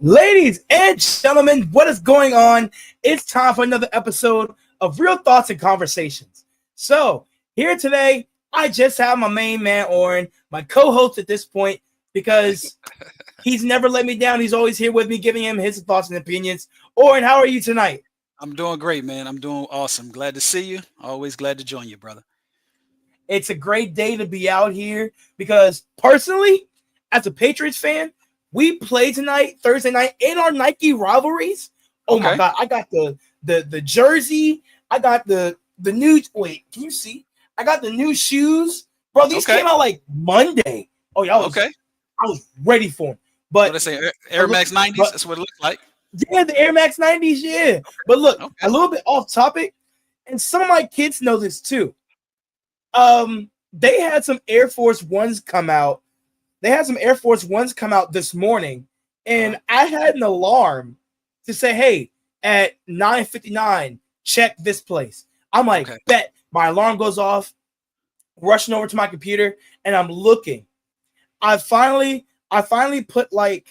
Ladies and gentlemen, what is going on? It's time for another episode of Real Thoughts and Conversations. So, here today, I just have my main man, Oren, my co-host at this point, because he's never let me down. He's always here with me, giving him his thoughts and opinions. Oren, how are you tonight? I'm doing great, man. I'm doing awesome. Glad to see you. Always glad to join you, brother. It's a great day to be out here because, personally, as a Patriots fan, we play tonight, Thursday night, in our Nike rivalries. Oh my God. I got the jersey. I got the new wait, can you see? I got the new shoes. Bro, these came out like Monday. Oh yeah, I was ready for them. But what I say, Air Max 90s, that's what it looks like. Yeah, the Air Max 90s, yeah. But look, a little bit off topic, and some of my kids know this too. They had some Air Force Ones come out. They had some Air Force Ones come out this morning, and I had an alarm to say, hey, at 9:59, check this place. I'm like, bet. My alarm goes off, rushing over to my computer, and I'm looking. I finally put the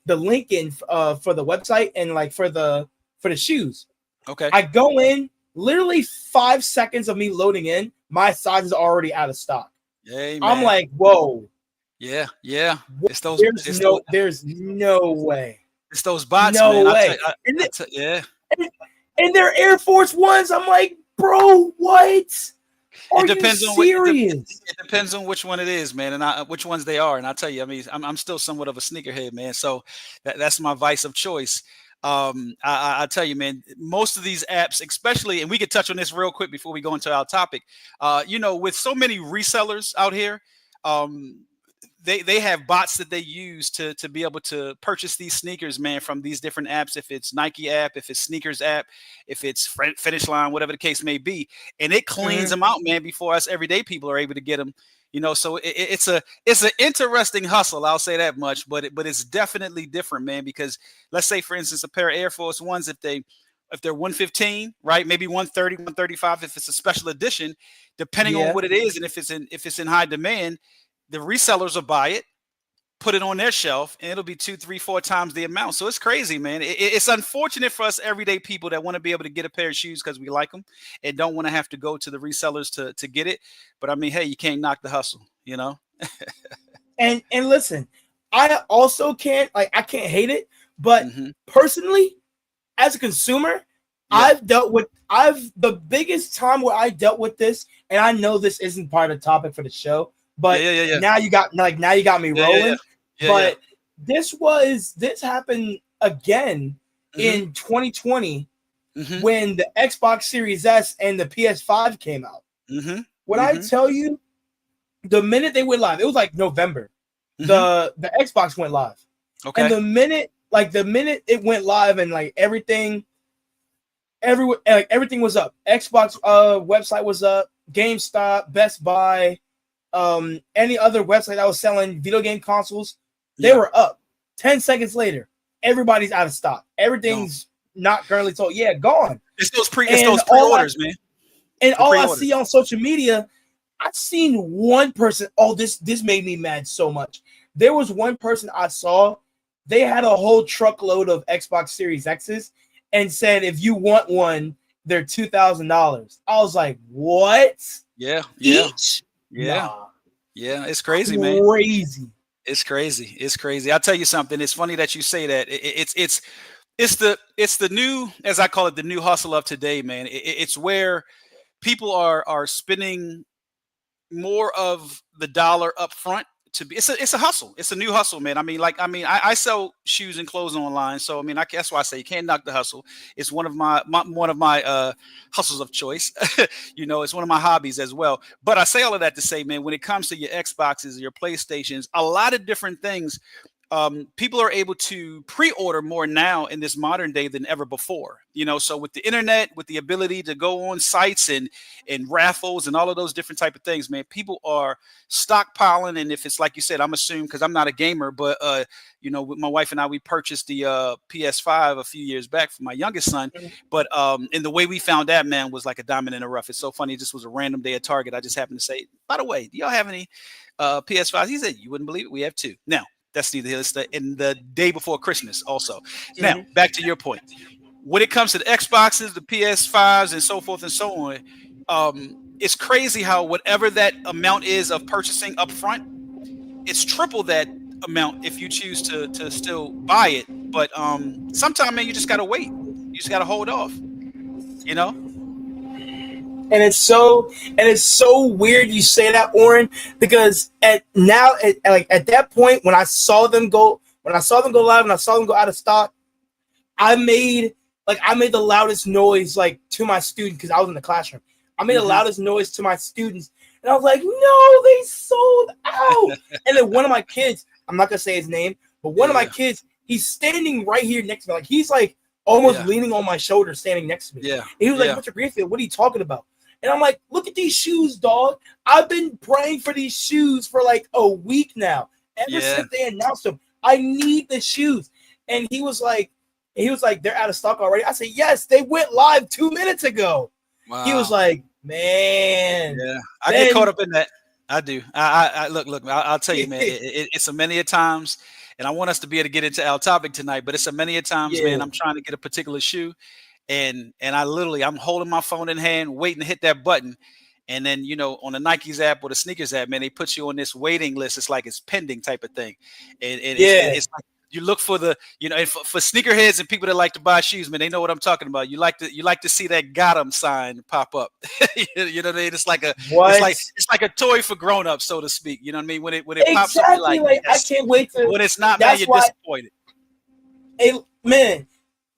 link in for the website and like for the shoes. Okay. I go in, literally 5 seconds of me loading in, my size is already out of stock. Hey, I'm like, whoa. Yeah. It's there's no way. It's those bots, no man. way. Yeah. And they're Air Force Ones. I'm like, bro, what? Are you serious? It depends on which one it is, man, and which ones they are. And I'll tell you, I mean, I'm still somewhat of a sneakerhead, man. So that's my vice of choice. I tell you, man, most of these apps, especially, and we could touch on this real quick before we go into our topic. With so many resellers out here, they have bots that they use to be able to purchase these sneakers, man, from these different apps. If it's Nike app, if it's sneakers app, if it's Finish Line, whatever the case may be, and it cleans them out, man, before us everyday people are able to get them. So it's an interesting hustle. I'll say that much, but it's definitely different, man. Because let's say, for instance, a pair of Air Force Ones, if they're 115, right, maybe 130, 135, if it's a special edition, depending on what it is, and if it's in high demand, the resellers will buy it, put it on their shelf, and it'll be 2, 3, 4 times the amount. So it's crazy, man. It's unfortunate for us everyday people that want to be able to get a pair of shoes because we like them and don't want to have to go to the resellers to get it. But I mean, hey, you can't knock the hustle, and listen, I also can't hate it, but personally, as a consumer, the biggest time where I dealt with this, and I know this isn't part of the topic for the show. But now you got me rolling. But this happened again in 2020 when the Xbox Series S and the PS5 came out. When I tell you, the minute they went live, it was like November. The Xbox went live. Okay. And the minute it went live and like everything was up. Xbox website was up, GameStop, Best Buy, any other website that was selling video game consoles, they were up. 10 seconds later, everybody's out of stock. Everything's not currently sold. Yeah, gone. It's those pre-orders, man. And all I see on social media, I've seen one person. Oh, this made me mad so much. There was one person I saw. They had a whole truckload of Xbox Series X's and said, if you want one, they're $2,000. I was like, what? Yeah. Each? Yeah, it's crazy, man. It's crazy. I'll tell you something. It's funny that you say that. It's the new, as I call it, the new hustle of today, man. It's where people are spending more of the dollar up front it's a hustle. It's a new hustle, man. I sell shoes and clothes online, so that's why I say you can't knock the hustle. It's one of my hustles of choice. It's one of my hobbies as well. But I say all of that to say, man, when it comes to your Xboxes, your PlayStations, a lot of different things. People are able to pre-order more now in this modern day than ever before. So with the internet, with the ability to go on sites and raffles and all of those different type of things, man, people are stockpiling. And if it's like you said, I'm assuming, because I'm not a gamer, but with my wife and I, we purchased the PS5 a few years back for my youngest son. But and the way we found that, man, was like a diamond in the rough. It's so funny. It just was a random day at Target. I just happened to say, by the way, do y'all have any PS5s? He said, you wouldn't believe it. We have 2 now. that's neither here. It's in the day before Christmas also. Now, back to your point. When it comes to the Xboxes, the PS5s, and so forth and so on, it's crazy how whatever that amount is of purchasing up front, it's triple that amount if you choose to still buy it. But sometimes, man, you just gotta wait. You just gotta hold off. You know. And it's so weird you say that, Oren, because at that point when I saw them go live and I saw them go out of stock, I made the loudest noise like to my student because I was in the classroom. I made the loudest noise to my students, and I was like, "No, they sold out!" And then one of my kids, I'm not gonna say his name, but one of my kids, he's standing right here next to me, like he's like almost leaning on my shoulder, standing next to me. Yeah, and he was like, "Mr. Greenfield, what are you talking about?" And I'm like, "Look at these shoes, dog. I've been praying for these shoes for like a week now. Ever since they announced them, I need the shoes." And he was like, "They're out of stock already." I said, "Yes, they went live 2 minutes ago." Wow. He was like, "Man, yeah, I get caught up in that. I do. I look. I'll tell you, man. It's a many a times, and I want us to be able to get into our topic tonight. But it's a many a times, man. I'm trying to get a particular shoe, and I'm holding my phone in hand, waiting to hit that button, and then on the Nike's app or the sneakers app, man, they put you on this waiting list. It's like it's pending type of thing, and it's like. You look for the, and for sneakerheads and people that like to buy shoes, man, they know what I'm talking about. You like to see that "got 'em" sign pop up. You know what I mean? It's like a toy for grown-ups, so to speak. You know what I mean? When it pops up, you're like yes. I can't wait to. When it's not, man, you're disappointed. Hey, man,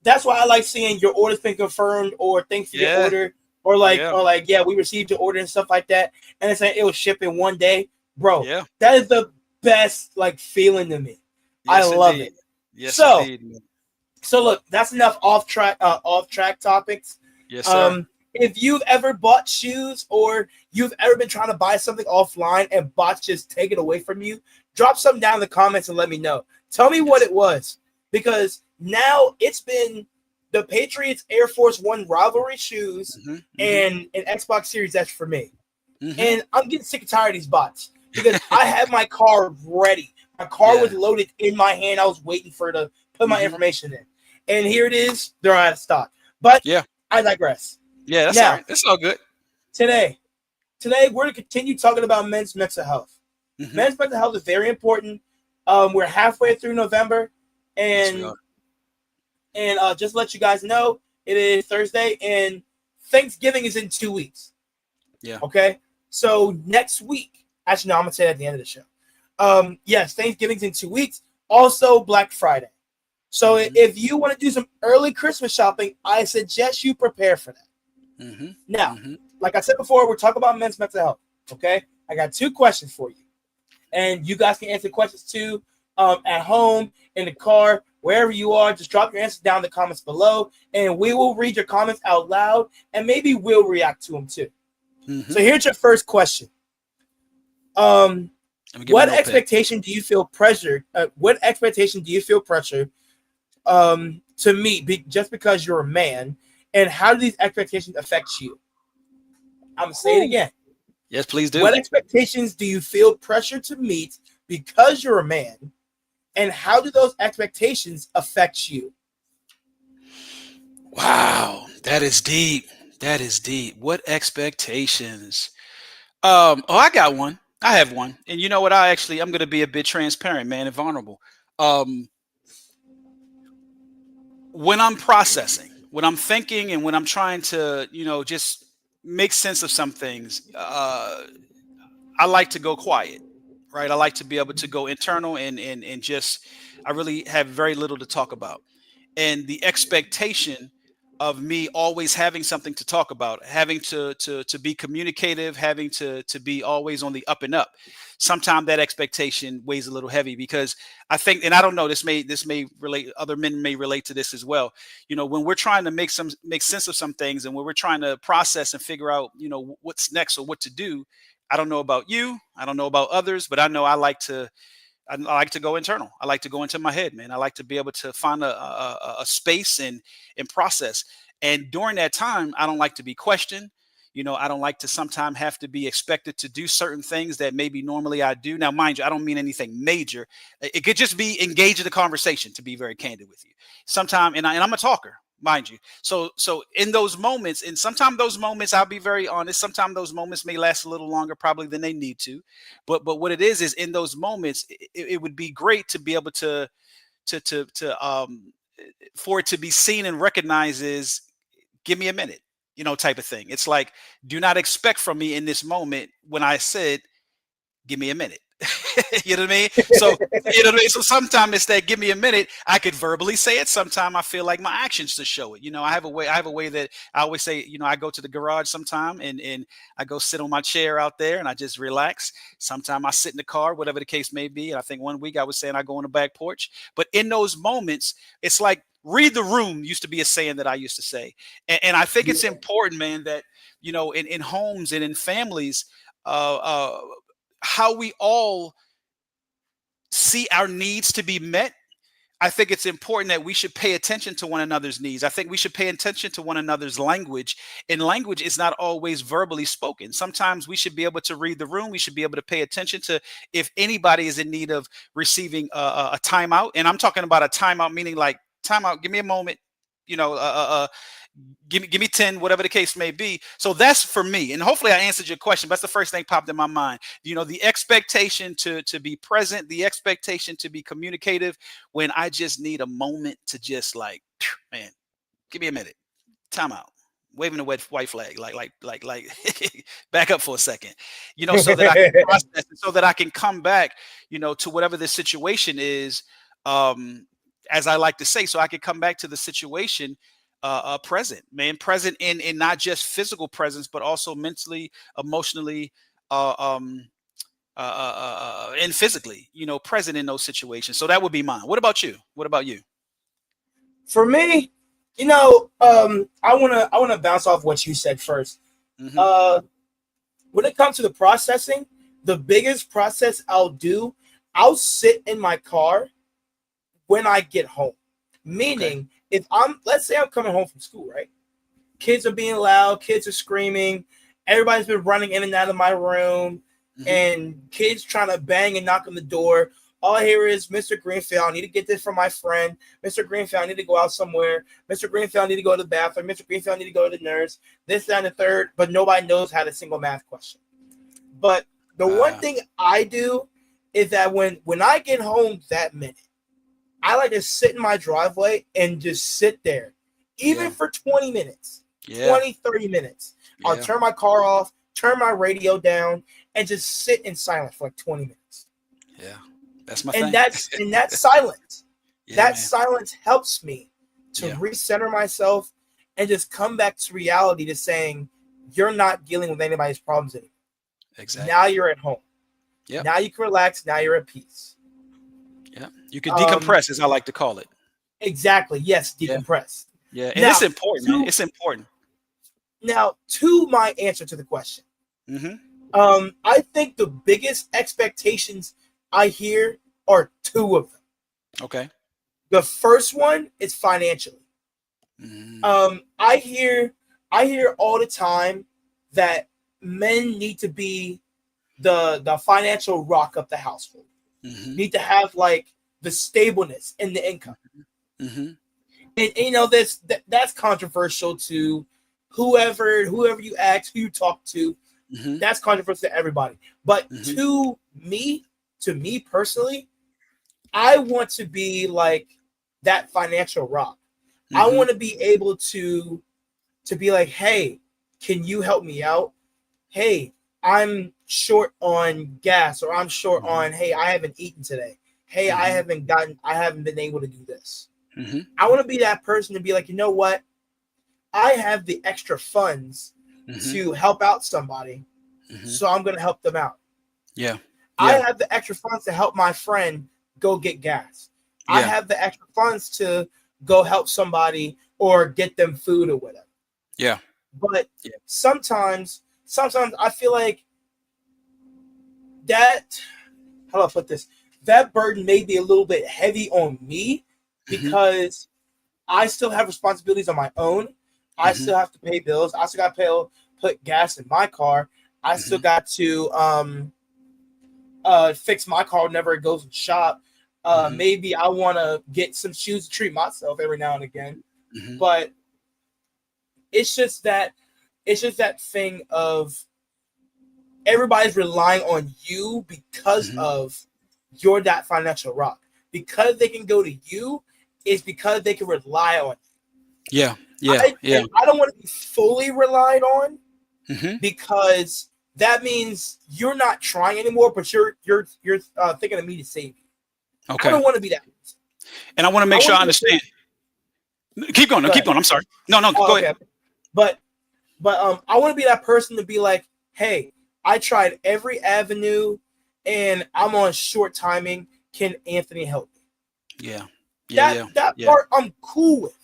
that's why I like seeing your order's been confirmed or thanks for your order or we received your order and stuff like that, and it's like it will ship in one day, bro. Yeah, that is the best feeling to me. Yes, I love it. Yes, so look, that's enough off track topics. Yes, sir. If you've ever bought shoes or you've ever been trying to buy something offline and bots just take it away from you, drop something down in the comments and let me know. Tell me what it was, because now it's been the Patriots Air Force One rivalry shoes and an Xbox Series X for me, and I'm getting sick and tired of these bots because I had my car ready. My car was loaded in my hand. I was waiting for it to put my information in. And here it is. They're out of stock. But I digress. Yeah, that's all right. It's all good. Today we're going to continue talking about men's mental health. Men's mental health is very important. We're halfway through November. And just to let you guys know, it is Thursday and Thanksgiving is in 2 weeks. Yeah. Okay? So next week, actually, no, I'm going to say that at the end of the show. Yes, Thanksgiving's in 2 weeks. Also, Black Friday. So if you want to do some early Christmas shopping, I suggest you prepare for that. Now, like I said before, we're talking about men's mental health. Okay, I got 2 questions for you, and you guys can answer questions too. At home, in the car, wherever you are, just drop your answers down in the comments below, and we will read your comments out loud, and maybe we'll react to them too. So here's your first question. What expectation do you feel pressured? What expectation do you feel pressured to meet just because you're a man? And how do these expectations affect you? I'm going to say it again. Yes, please do. What expectations do you feel pressure to meet because you're a man? And how do those expectations affect you? Wow, that is deep. That is deep. What expectations? I got one. I have one. And you know what? I'm going to be a bit transparent, man, and vulnerable. When I'm processing, when I'm thinking, and when I'm trying to, just make sense of some things, I like to go quiet, right? I like to be able to go internal and just, I really have very little to talk about. And the expectation of me always having something to talk about, having to be communicative, having to be always on the up and up. Sometimes that expectation weighs a little heavy because I think, and I don't know, this may relate, other men may relate to this as well. When we're trying to make sense of some things, and when we're trying to process and figure out, what's next or what to do. I don't know about you. I don't know about others, but I know I like to go internal. I like to go into my head, man. I like to be able to find a space and process. And during that time, I don't like to be questioned. I don't like to sometimes have to be expected to do certain things that maybe normally I do. Now, mind you, I don't mean anything major. It could just be engage in the conversation, to be very candid with you. Sometimes, and I'm a talker, mind you. So in those moments, and sometimes those moments, I'll be very honest, sometimes those moments may last a little longer probably than they need to. But what it is in those moments, it would be great to be able to for it to be seen and recognized as, give me a minute, type of thing. It's like, do not expect from me in this moment when I said, give me a minute. You know what I mean? So, So sometimes it's that, give me a minute. I could verbally say it. Sometimes I feel like my actions to show it. I have a way that I always say, I go to the garage sometime and I go sit on my chair out there and I just relax. Sometimes I sit in the car, whatever the case may be. And I think one week I was saying I go on the back porch, but in those moments, it's like, read the room used to be a saying that I used to say. And I think it's important, man, that, in homes and in families, how we all see our needs to be met. I think it's important that we should pay attention to one another's needs. I think we should pay attention to one another's language. And language is not always verbally spoken. Sometimes we should be able to read the room. We should be able to pay attention to if anybody is in need of receiving a timeout. And I'm talking about a timeout, meaning like, timeout, give me a moment, give me 10, whatever the case may be. So that's for me. And hopefully I answered your question. But that's the first thing popped in my mind. The expectation to be present, the expectation to be communicative when I just need a moment to just like, man, give me a minute. Time out. Waving the white flag, like back up for a second, so that I can process it, so that I can come back, to whatever the situation is, as I like to say, so I can come back to the situation present in not just physical presence, but also mentally, emotionally, and physically, present in those situations. So that would be mine. What about you? For me, I wanna bounce off what you said first. Mm-hmm. When it comes to the processing, the biggest process I'll sit in my car when I get home. Meaning, if let's say I'm coming home from school, right? Kids are being loud, kids are screaming, everybody's been running in and out of my room, and kids trying to bang and knock on the door. All I hear is, Mr. Greenfield, I need to get this from my friend. Mr. Greenfield, I need to go out somewhere. Mr. Greenfield, I need to go to the bathroom. Mr. Greenfield, I need to go to the nurse. This, that, and the third, but nobody knows how to single math question. But the one thing I do is that when I get home that minute, I like to sit in my driveway and just sit there, even for 20 minutes, 20, 30 minutes. I'll turn my car off, turn my radio down, and just sit in silence for like 20 minutes. Yeah, that's my thing. And that's silence. Silence helps me to recenter myself and just come back to reality, to saying, you're not dealing with anybody's problems anymore. Exactly. Now you're at home. Yeah. Now you can relax. Now you're at peace. Yeah, you can decompress, as I like to call it. Exactly. Yes, decompress. Yeah, and it's important, man. It's important. Now, to my answer to the question, I think the biggest expectations I hear are two of them. Okay. The first one is financially. I hear all the time that men need to be the financial rock of the household. Need to have like the stableness in the income. And that's controversial to whoever you ask, who you talk to. That's controversial to everybody. But to me personally, I want to be like that financial rock. I want to be able to be like, hey, can you help me out? Hey, I'm short on gas, or I'm short on, hey, I haven't eaten today. Hey, I haven't been able to do this. I want to be that person to be like, you know what? I have the extra funds to help out somebody. So I'm going to help them out. I have the extra funds to help my friend go get gas. I have the extra funds to go help somebody or get them food or whatever. But sometimes I feel like that, how do I put this? That burden may be a little bit heavy on me because I still have responsibilities on my own. I still have to pay bills. I still got to put gas in my car. I still got to fix my car whenever it goes in shop. Maybe I want to get some shoes to treat myself every now and again. But it's just that thing of everybody's relying on you because of you're that financial rock. Because they can go to you is because they can rely on you. I don't want to be fully relied on because that means you're not trying anymore, but you're thinking of me to save you. Okay. I don't want to be that person. And I want to make sure I understand. Keep going. Keep going. I'm sorry. No, go ahead. But I want to be that person to be like, hey, I tried every avenue and I'm on short timing. Can Anthony help me? That part I'm cool with.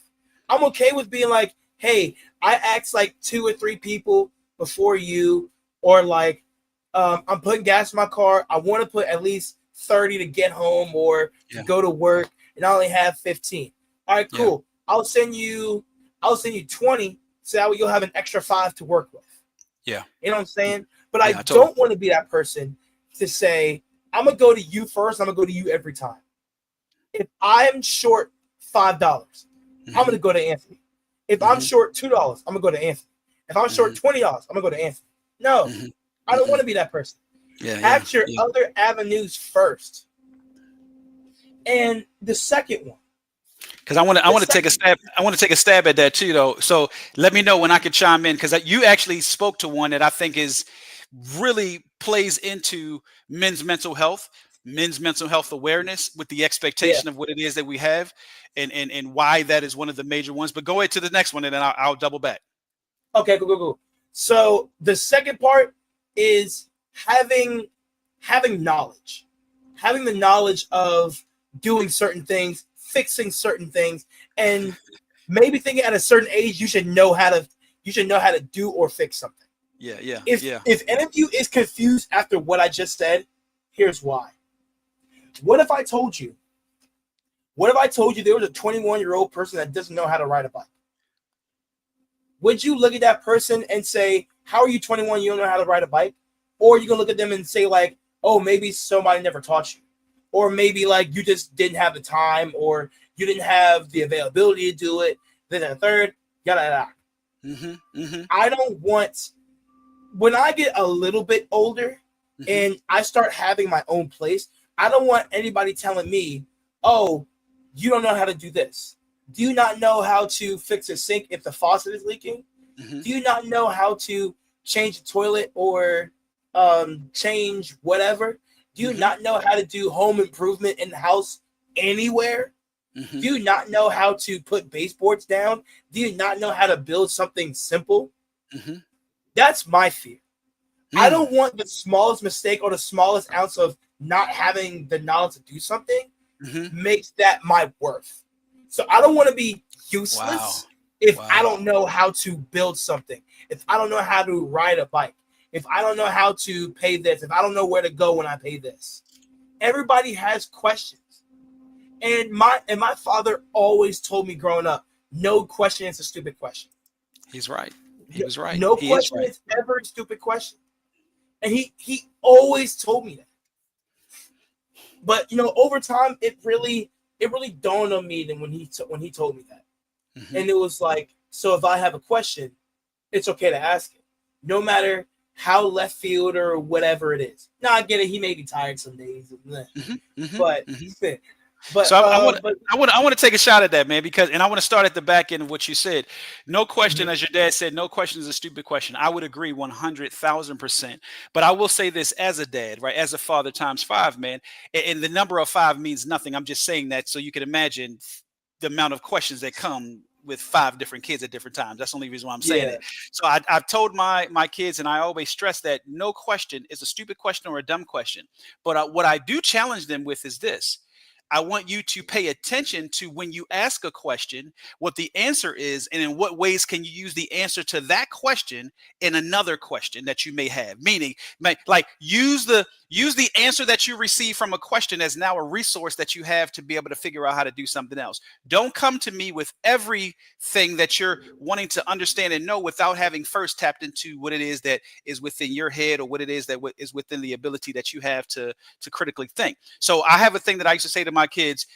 I'm okay with being like, hey, I asked like 2 or 3 people before you, or like I'm putting gas in my car. I want to put at least 30 to get home or to go to work, and I only have 15. All right, cool. I'll send you 20, so that way you'll have an extra 5 to work with. Yeah. You know what I'm saying? But I don't want to be that person to say, I'm going to go to you first. I'm going to go to you every time. If I'm short $5, I'm going to go to Anthony. If I'm short $2, I'm going to go to Anthony. If I'm short $20, I'm going to go to Anthony. No, I don't want to be that person. Act your other avenues first. And the second one. Because I want to take a stab. I want to take a stab at that too, though. So let me know when I can chime in, because you actually spoke to one that I think is really plays into men's mental health awareness, with the expectation of what it is that we have, and why that is one of the major ones. But go ahead to the next one, and then I'll double back. Okay, cool. So the second part is having knowledge, having the knowledge of doing certain things, fixing certain things, and maybe thinking at a certain age you should know how to do or fix something. If any of you is confused after what I just said, here's why. What if I told you there was a 21-year-old person that doesn't know how to ride a bike? Would you look at that person and say, how are you 21? You don't know how to ride a bike? Or you can look at them and say like, oh, maybe somebody never taught you. Or maybe like you just didn't have the time, or you didn't have the availability to do it. Then a third, yada yada. I don't want, when I get a little bit older and I start having my own place, I don't want anybody telling me, oh, you don't know how to do this. Do you not know how to fix a sink if the faucet is leaking? Do you not know how to change the toilet or change whatever? Do you not know how to do home improvement in the house anywhere? Do you not know how to put baseboards down? Do you not know how to build something simple? That's my fear. I don't want the smallest mistake or the smallest ounce of not having the knowledge to do something makes that my worth. So I don't want to be useless if I don't know how to build something, if I don't know how to ride a bike, if I don't know how to pay this, if I don't know where to go when I pay this. Everybody has questions. And my father always told me growing up, no question is a stupid question. He's right. He was right. No question is ever a stupid question. And he always told me that. But over time, it really dawned on me then when he told me that. And it was like, so if I have a question, it's okay to ask it, no matter how left field or whatever it is. Now I get it. He may be tired some days, but so I want to take a shot at that, man, and I want to start at the back end of what you said. No question, as your dad said, no question is a stupid question. I would agree 100,000%. But I will say this as a dad, right, as a father times 5, man, and the number of 5 means nothing. I'm just saying that so you can imagine the amount of questions that come with 5 different kids at different times. That's the only reason why I'm saying it. So I've told my kids, and I always stress that no question is a stupid question or a dumb question. But what I do challenge them with is this. I want you to pay attention to when you ask a question, what the answer is, and in what ways can you use the answer to that question in another question that you may have. Meaning, like use the Use the answer that you receive from a question as now a resource that you have to be able to figure out how to do something else. Don't come to me with everything that you're wanting to understand and know without having first tapped into what it is that is within your head, or what it is that is within the ability that you have to critically think. So I have a thing that I used to say to my kids: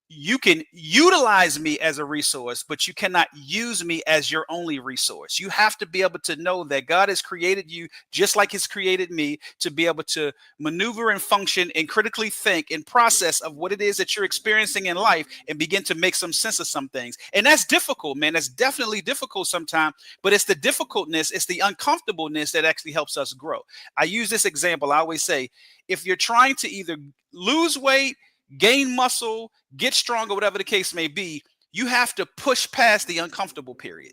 you can utilize me as a resource, but you cannot use me as your only resource. You have to be able to know that God has created you just like He's created me, to be able to maneuver and function and critically think and process of what it is that you're experiencing in life, and begin to make some sense of some things. And that's difficult, man. That's definitely difficult sometimes, but it's the difficultness, it's the uncomfortableness that actually helps us grow. I use this example. I always say, if you're trying to either lose weight, gain muscle, get stronger, whatever the case may be, you have to push past the uncomfortable period.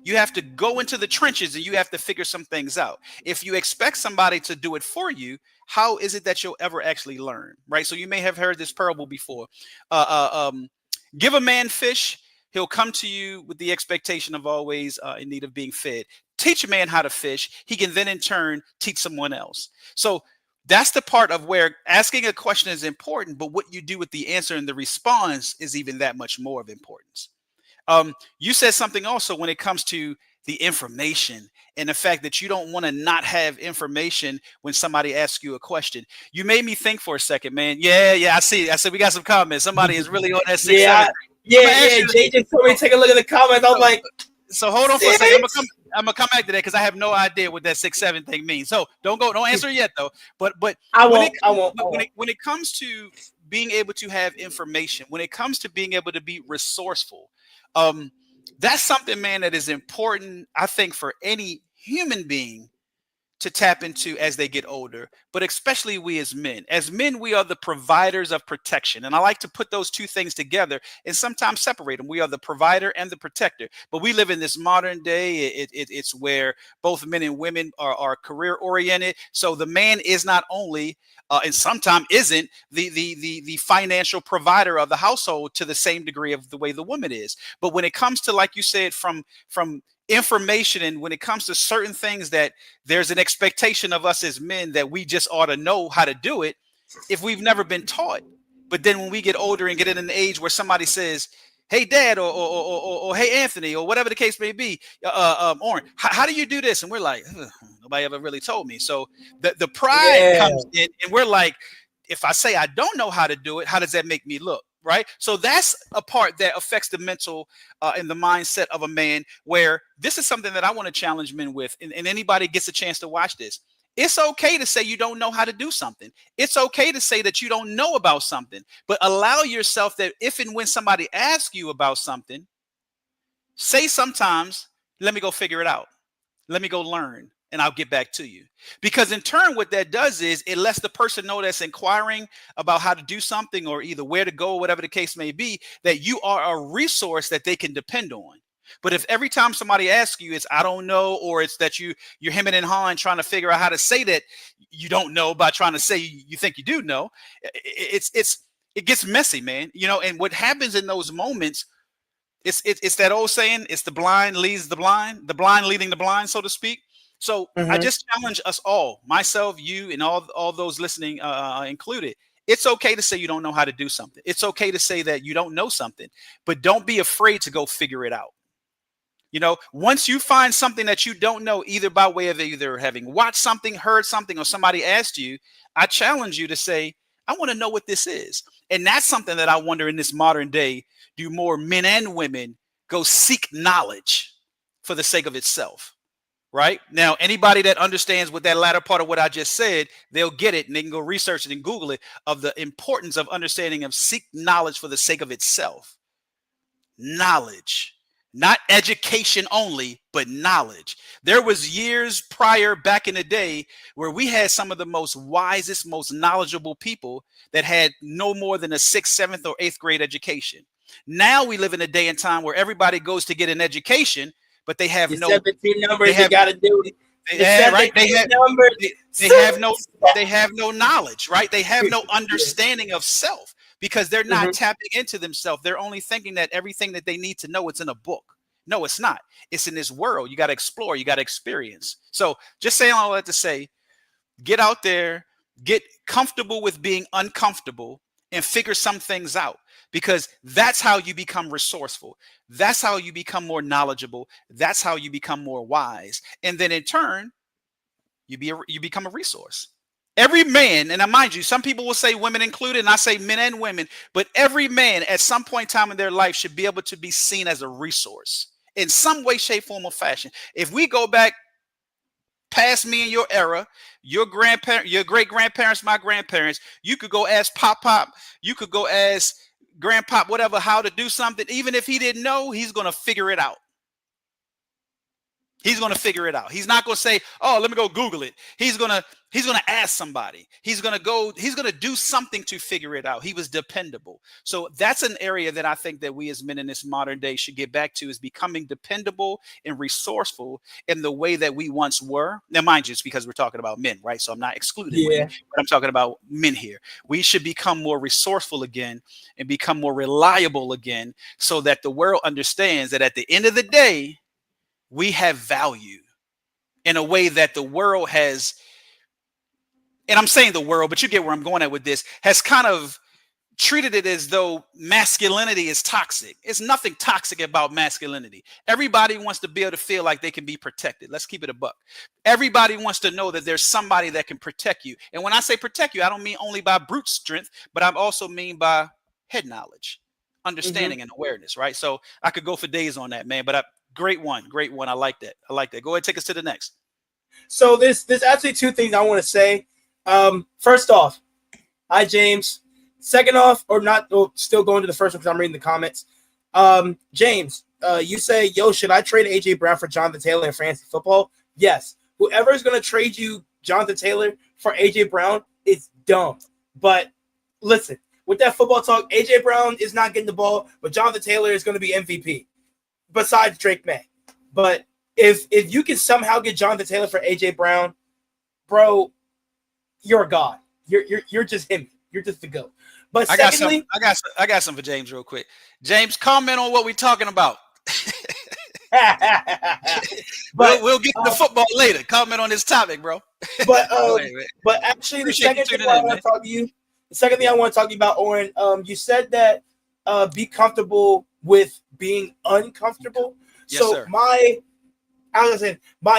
You have to go into the trenches and you have to figure some things out. If you expect somebody to do it for you, how is it that you'll ever actually learn, right? So you may have heard this parable before. Give a man fish, he'll come to you with the expectation of always in need of being fed. Teach a man how to fish, he can then in turn teach someone else. So that's the part of where asking a question is important, but what you do with the answer and the response is even that much more of importance. You said something also when it comes to the information and the fact that you don't want to not have information when somebody asks you a question. You made me think for a second, man. Yeah, I see. I said we got some comments. Somebody is really on that 6-7. Yeah. Jay just told me to take a look at the comments. I was like, so hold on for a second. I'm gonna come back to that because I have no idea what that 6-7 thing means. So don't answer yet though. But I won't. When it comes to being able to have information, when it comes to being able to be resourceful, that's something, man, that is important, I think, for any human being to tap into as they get older, but especially we as men. As men, we are the providers of protection. And I like to put those two things together and sometimes separate them. We are the provider and the protector. But we live in this modern day. It's where both men and women are career oriented. So the man is not only and sometimes isn't the financial provider of the household to the same degree of the way the woman is. But when it comes to, like you said, from information, and when it comes to certain things that there's an expectation of us as men that we just ought to know how to do it if we've never been taught. But then when we get older and get in an age where somebody says, hey, Dad, or hey, Anthony, or whatever the case may be, Oren, how do you do this? And we're like, nobody ever really told me. So the pride comes in, and we're like, if I say I don't know how to do it, how does that make me look? Right. So that's a part that affects the mental and the mindset of a man, where this is something that I want to challenge men with. And anybody gets a chance to watch this. It's okay to say you don't know how to do something. It's okay to say that you don't know about something, but allow yourself that if and when somebody asks you about something, say sometimes, let me go figure it out. Let me go learn, and I'll get back to you. Because in turn, what that does is it lets the person know that's inquiring about how to do something, or either where to go, or whatever the case may be, that you are a resource that they can depend on. But if every time somebody asks you, it's I don't know, or it's that you're hemming and hawing trying to figure out how to say that you don't know by trying to say you think you do know, it gets messy, man. You know, and what happens in those moments, it's that old saying, it's the blind leads the blind leading the blind, so to speak. So I just challenge us all, myself, you, and all those listening included. It's okay to say you don't know how to do something. It's okay to say that you don't know something, but don't be afraid to go figure it out. You know, once you find something that you don't know, either by way of either having watched something, heard something, or somebody asked you, I challenge you to say, I want to know what this is. And that's something that I wonder in this modern day, do more men and women go seek knowledge for the sake of itself? Right now, anybody that understands what that latter part of what I just said, they'll get it, and they can go research it and Google it, of the importance of understanding of seek knowledge for the sake of itself. Knowledge. Not education only, but knowledge. There was years prior back in the day where we had some of the most wisest, most knowledgeable people that had no more than a 6th, 7th, or 8th grade education. Now we live in a day and time where everybody goes to get an education, but they have no 17 numbers. They got to do it. Right. They have no knowledge, right? They have no understanding of self, because they're not tapping into themselves. They're only thinking that everything that they need to know, it's in a book. No, it's not. It's in this world. You got to explore. You got to experience. So just saying all that to say, get out there, get comfortable with being uncomfortable and figure some things out, because that's how you become resourceful. That's how you become more knowledgeable. That's how you become more wise. And then in turn, you become a resource. Every man, and I mind you, some people will say women included, and I say men and women, but every man at some point in time in their life should be able to be seen as a resource in some way, shape, form, or fashion. If we go back past me and your era, your grandparents, your great grandparents, my grandparents, you could go ask Pop, you could go ask Grandpop, whatever, how to do something. Even if he didn't know, he's going to figure it out. He's going to figure it out. He's not going to say, "Oh, let me go Google it." He's going to ask somebody. He's going to do something to figure it out. He was dependable. So that's an area that I think that we as men in this modern day should get back to, is becoming dependable and resourceful in the way that we once were. Now, mind you, it's because we're talking about men, right? So I'm not excluding women, but I'm talking about men here. We should become more resourceful again and become more reliable again, so that the world understands that at the end of the day, we have value in a way that the world has, and I'm saying the world, but you get where I'm going at with this, has kind of treated it as though masculinity is toxic. It's nothing toxic about masculinity. Everybody wants to be able to feel like they can be protected. Let's keep it a buck. Everybody wants to know that there's somebody that can protect you. And when I say protect you, I don't mean only by brute strength, but I also mean by head knowledge, understanding, and awareness, right? So I could go for days on that, man, but great one. I like that. Go ahead, take us to the next. So there's actually two things I want to say. First off, hi James. Second off, still going to the first one because I'm reading the comments. James, you say, "Yo, should I trade AJ Brown for Jonathan Taylor in fantasy football?" Yes. Whoever is going to trade you Jonathan Taylor for AJ Brown is dumb. But listen, with that football talk, AJ Brown is not getting the ball, but Jonathan Taylor is going to be MVP. Besides Drake May. But if you can somehow get Jonathan Taylor for AJ Brown, bro, you're a god. You're just him. You're just the GOAT. But I got some for James real quick. James, comment on what we're talking about. But we'll get to the football later. Comment on this topic, bro. But actually, the second thing I want to talk to you about, Oren, you said that be comfortable with being uncomfortable. Yes, sir. My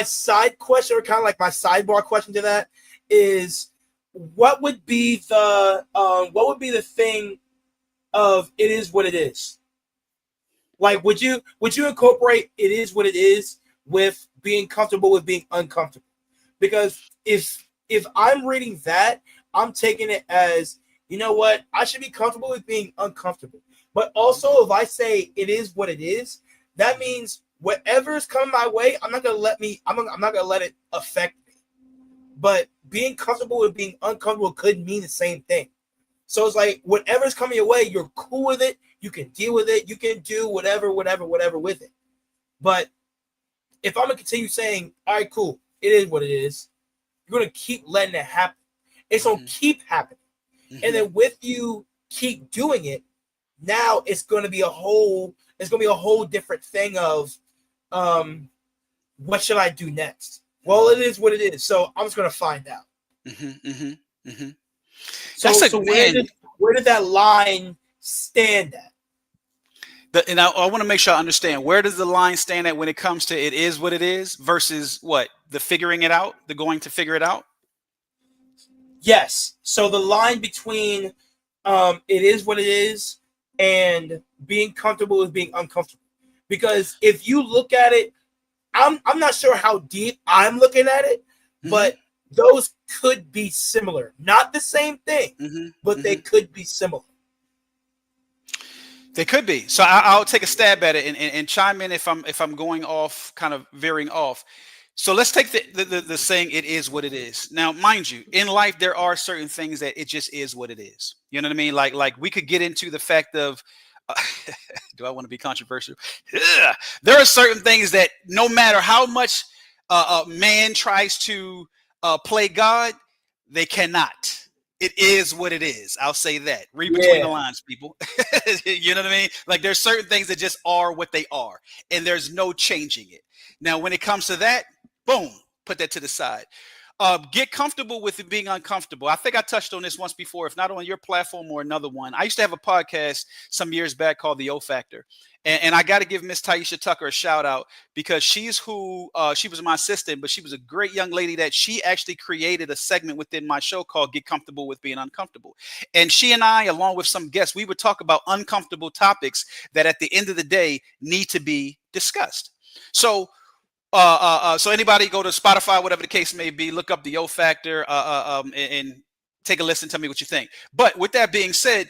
side question, or kind of like my sidebar question to that, is what would be the thing of "it is what it is"? Like, would you incorporate "it is what it is" with being comfortable with being uncomfortable? Because if I'm reading that, I'm taking it as, you know what, I should be comfortable with being uncomfortable. But also, if I say "it is what it is," that means whatever is coming my way, I'm not gonna let it affect me. But being comfortable with being uncomfortable could mean the same thing. So it's like, whatever's coming your way, you're cool with it. You can deal with it. You can do whatever with it. But if I'm gonna continue saying, "All right, cool, it is what it is," you're gonna keep letting it happen. It's gonna keep happening, and then with you keep doing it, now it's going to be a whole different thing of what should I do next? Well, it is what it is, so I'm just going to find out. So where did that line stand at? And I want to make sure I understand, where does the line stand at when it comes to "it is what it is" versus what? The figuring it out, the going to figure it out? Yes. So the line between "it is what it is" and being comfortable with being uncomfortable. Because if you look at it, I'm not sure how deep I'm looking at it, but those could be similar. Not the same thing, but they could be similar. They could be. So I'll take a stab at it and chime in if I'm going off, kind of veering off. So let's take the saying "it is what it is." Now, mind you, in life there are certain things that it just is what it is. You know what I mean? Like we could get into the fact of, do I want to be controversial? Yeah. There are certain things that no matter how much man tries to play God, they cannot. It is what it is. I'll say that. Read between the lines, people. You know what I mean? Like, there's certain things that just are what they are, and there's no changing it. Now, when it comes to that, boom, put that to the side. Get comfortable with it being uncomfortable. I think I touched on this once before, if not on your platform or another one. I used to have a podcast some years back called The O Factor. And I got to give Miss Taisha Tucker a shout out because she's who she was my assistant, but she was a great young lady that she actually created a segment within my show called Get Comfortable with Being Uncomfortable. And she and I, along with some guests, we would talk about uncomfortable topics that at the end of the day need to be discussed. So anybody go to Spotify, whatever the case may be, look up the O Factor and take a listen. Tell me what you think. But with that being said,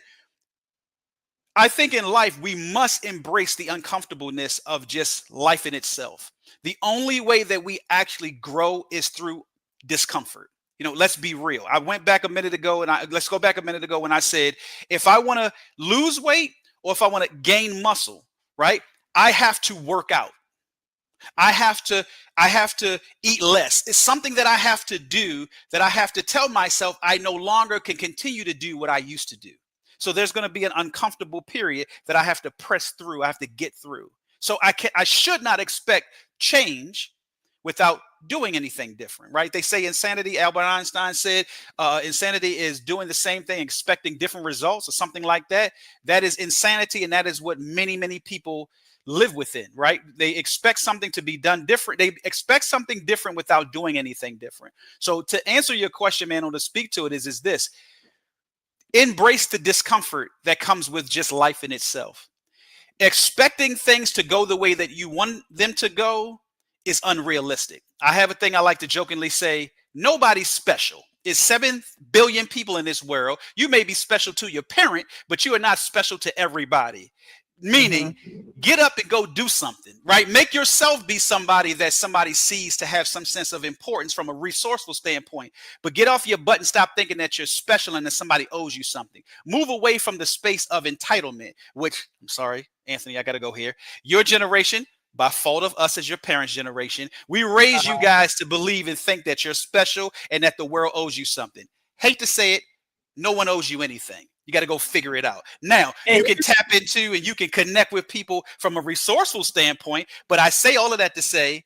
I think in life, we must embrace the uncomfortableness of just life in itself. The only way that we actually grow is through discomfort. You know, let's be real. I went back a minute ago let's go back a minute ago when I said, if I want to lose weight or if I want to gain muscle, right, I have to work out. I have to eat less. It's something that I have to do, that I have to tell myself I no longer can continue to do what I used to do. So there's going to be an uncomfortable period that I have to press through. I have to get through. So I should not expect change without doing anything different, right? They say insanity, Albert Einstein said, insanity is doing the same thing, expecting different results or something like that. That is insanity. And that is what many, many people live within, right? They expect something to be done different. They expect something different without doing anything different. So to answer your question, man, or to speak to it is this: embrace the discomfort that comes with just life in itself. Expecting things to go the way that you want them to go is unrealistic. I have a thing I like to jokingly say, nobody's special. It's 7 billion people in this world. You may be special to your parent, but you are not special to everybody. Meaning, get up and go do something, right? Make yourself be somebody that somebody sees to have some sense of importance from a resourceful standpoint. But get off your butt and stop thinking that you're special and that somebody owes you something. Move away from the space of entitlement, which, I'm sorry, Anthony, I got to go here. Your generation, by fault of us as your parents' generation, we raised you guys to believe and think that you're special and that the world owes you something. Hate to say it, no one owes you anything. You got to go figure it out. Now, you can tap into and you can connect with people from a resourceful standpoint. But I say all of that to say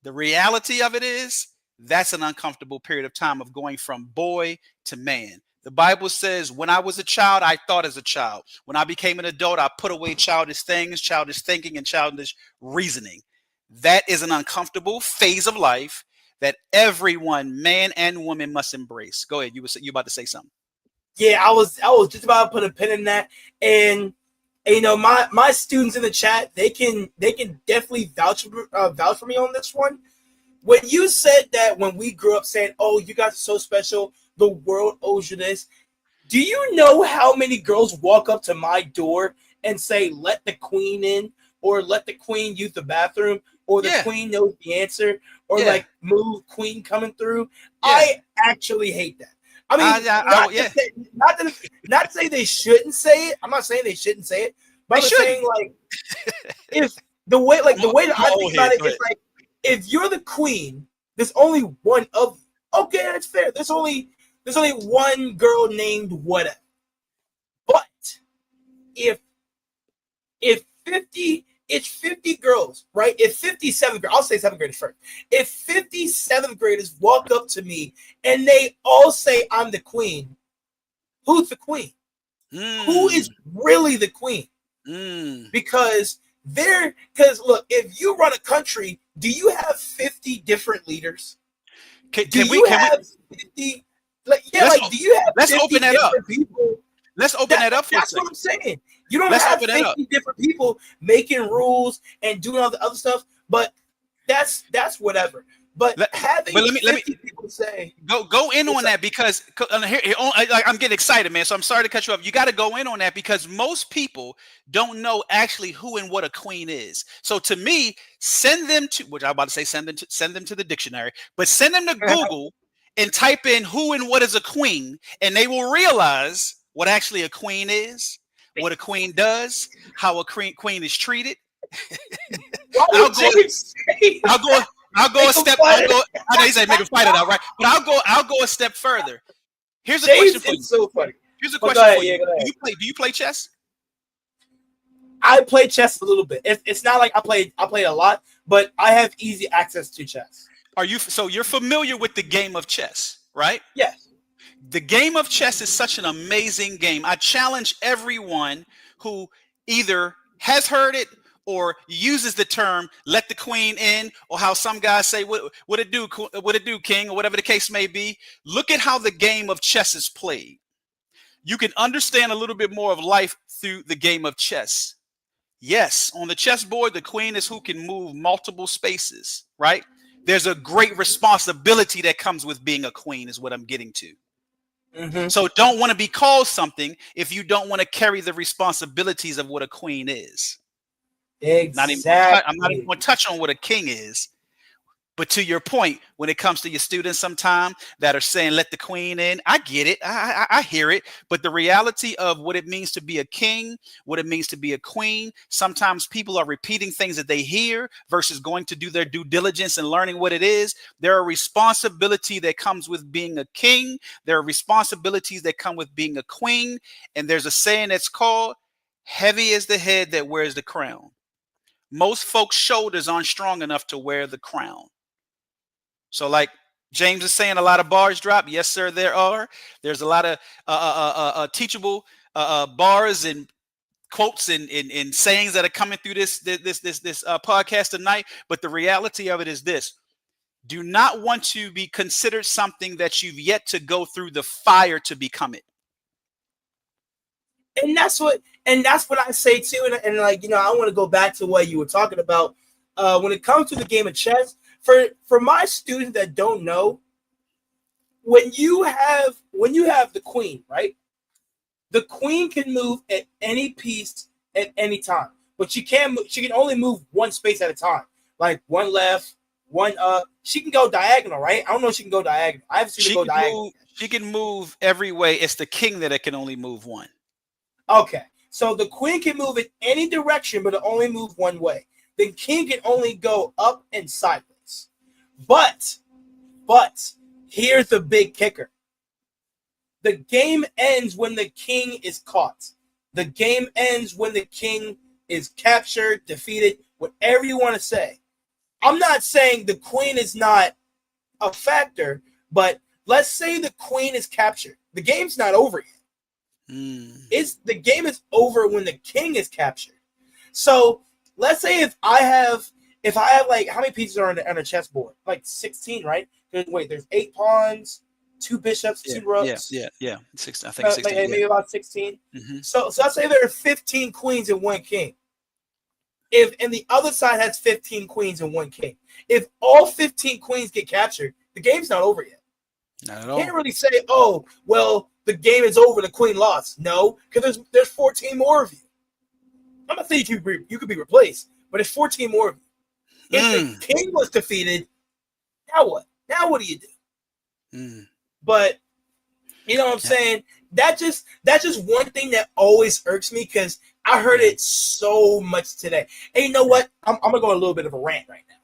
the reality of it is that's an uncomfortable period of time of going from boy to man. The Bible says, when I was a child, I thought as a child. When I became an adult, I put away childish things, childish thinking, and childish reasoning. That is an uncomfortable phase of life that everyone, man and woman, must embrace. Go ahead. You about to say something. Yeah, I was just about to put a pin in that, and you know, my students in the chat, they can definitely vouch for me on this one. When you said that when we grew up saying, "Oh, you guys are so special, the world owes you this," do you know how many girls walk up to my door and say, "Let the queen in," or "Let the queen use the bathroom," or "The queen knows the answer," or like "Move, queen coming through"? I actually hate that. I mean, not to say they shouldn't say it. I'm not saying they shouldn't say it, but I'm saying, like, if the way that I think about it is like, if you're the queen, there's only one of. Okay, that's fair. There's only one girl named whatever. But if 50. It's 50 girls, right? If 57 girls, I'll say 7th graders first. If 57th graders walk up to me and they all say I'm the queen, who's the queen? Who is really the queen? Because look, if you run a country, do you have 50 different leaders? Do you have 50? Like, do you have 50 different people? Let's open that up for a second. That's what I'm saying. You don't have 50 different people making rules and doing all the other stuff, but that's whatever. But let me people say go in on that, because I'm getting excited, man. So I'm sorry to cut you off. You got to go in on that because most people don't know actually who and what a queen is. So to me, send them to the dictionary, but send them to Google and type in who and what is a queen, and they will realize what actually a queen is, what a queen does, how a queen is treated. I'll go a step. I know he said make a fight it out, right? But I'll go a step further. Here's a question for you. So funny. Here's a question for you. Do you play chess? I play chess a little bit. It's not like I play a lot, but I have easy access to chess. So you're familiar with the game of chess, right? Yes. The game of chess is such an amazing game. I challenge everyone who either has heard it or uses the term "let the queen in," or how some guys say what it do, king, or whatever the case may be. Look at how the game of chess is played. You can understand a little bit more of life through the game of chess. Yes, on the chessboard, the queen is who can move multiple spaces, right? There's a great responsibility that comes with being a queen, is what I'm getting to. Mm-hmm. So don't want to be called something if you don't want to carry the responsibilities of what a queen is. Exactly. I'm not even going to touch on what a king is. But to your point, when it comes to your students sometime that are saying, let the queen in, I get it. I hear it. But the reality of what it means to be a king, what it means to be a queen, sometimes people are repeating things that they hear versus going to do their due diligence and learning what it is. There are responsibility that comes with being a king. There are responsibilities that come with being a queen. And there's a saying that's called, heavy is the head that wears the crown. Most folks' shoulders aren't strong enough to wear the crown. So like James is saying, a lot of bars drop. Yes, sir, there are. There's a lot of teachable bars and quotes and sayings that are coming through this podcast tonight. But the reality of it is this. Do not want to be considered something that you've yet to go through the fire to become it. And that's what I say too. And like, I want to go back to what you were talking about when it comes to the game of chess. For my students that don't know, when you have the queen, right? The queen can move at any piece at any time, but she can only move one space at a time, like one left, one up. She can go diagonal, right? I don't know if she can go diagonal. I haven't seen her go diagonal. She can move every way. It's the king that it can only move one. Okay, so the queen can move in any direction, but it only move one way. The king can only go up and sideways. But here's the big kicker. The game ends when the king is caught. The game ends when the king is captured, defeated, whatever you want to say. I'm not saying the queen is not a factor, but let's say the queen is captured. The game's not over yet. The game is over when the king is captured. So let's say if I have like, how many pieces are on a chessboard? Like 16, right? Wait, there's 8 pawns, 2 bishops, 2 rooks. Yeah. 16, I think 16. Maybe about 16. Mm-hmm. So let's say there are 15 queens and 1 king. And the other side has 15 queens and 1 king. If all 15 queens get captured, the game's not over yet. Not at all. You can't really say, oh, well, the game is over, the queen lost. No, because there's 14 more of you. I'm not saying you could be replaced, but there's 14 more of you. If the king was defeated, now what? Now what do you do? But you know what I'm saying? That's just one thing that always irks me, because I heard it so much today. And you know what? I'm gonna go on a little bit of a rant right now.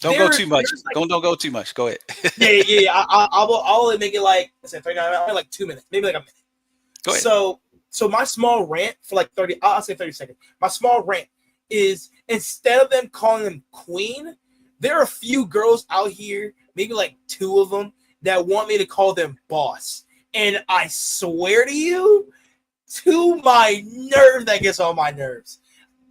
Don't go too much. Don't go too much. Go ahead. yeah. I'll make it like, I said 39, like 2 minutes, maybe like a minute. Go ahead. So my small rant for like 30, I'll say 30 seconds. My small rant is, instead of them calling them queen, there are a few girls out here, maybe like 2 of them, that want me to call them boss. And I swear to you, to my nerve, that gets on my nerves.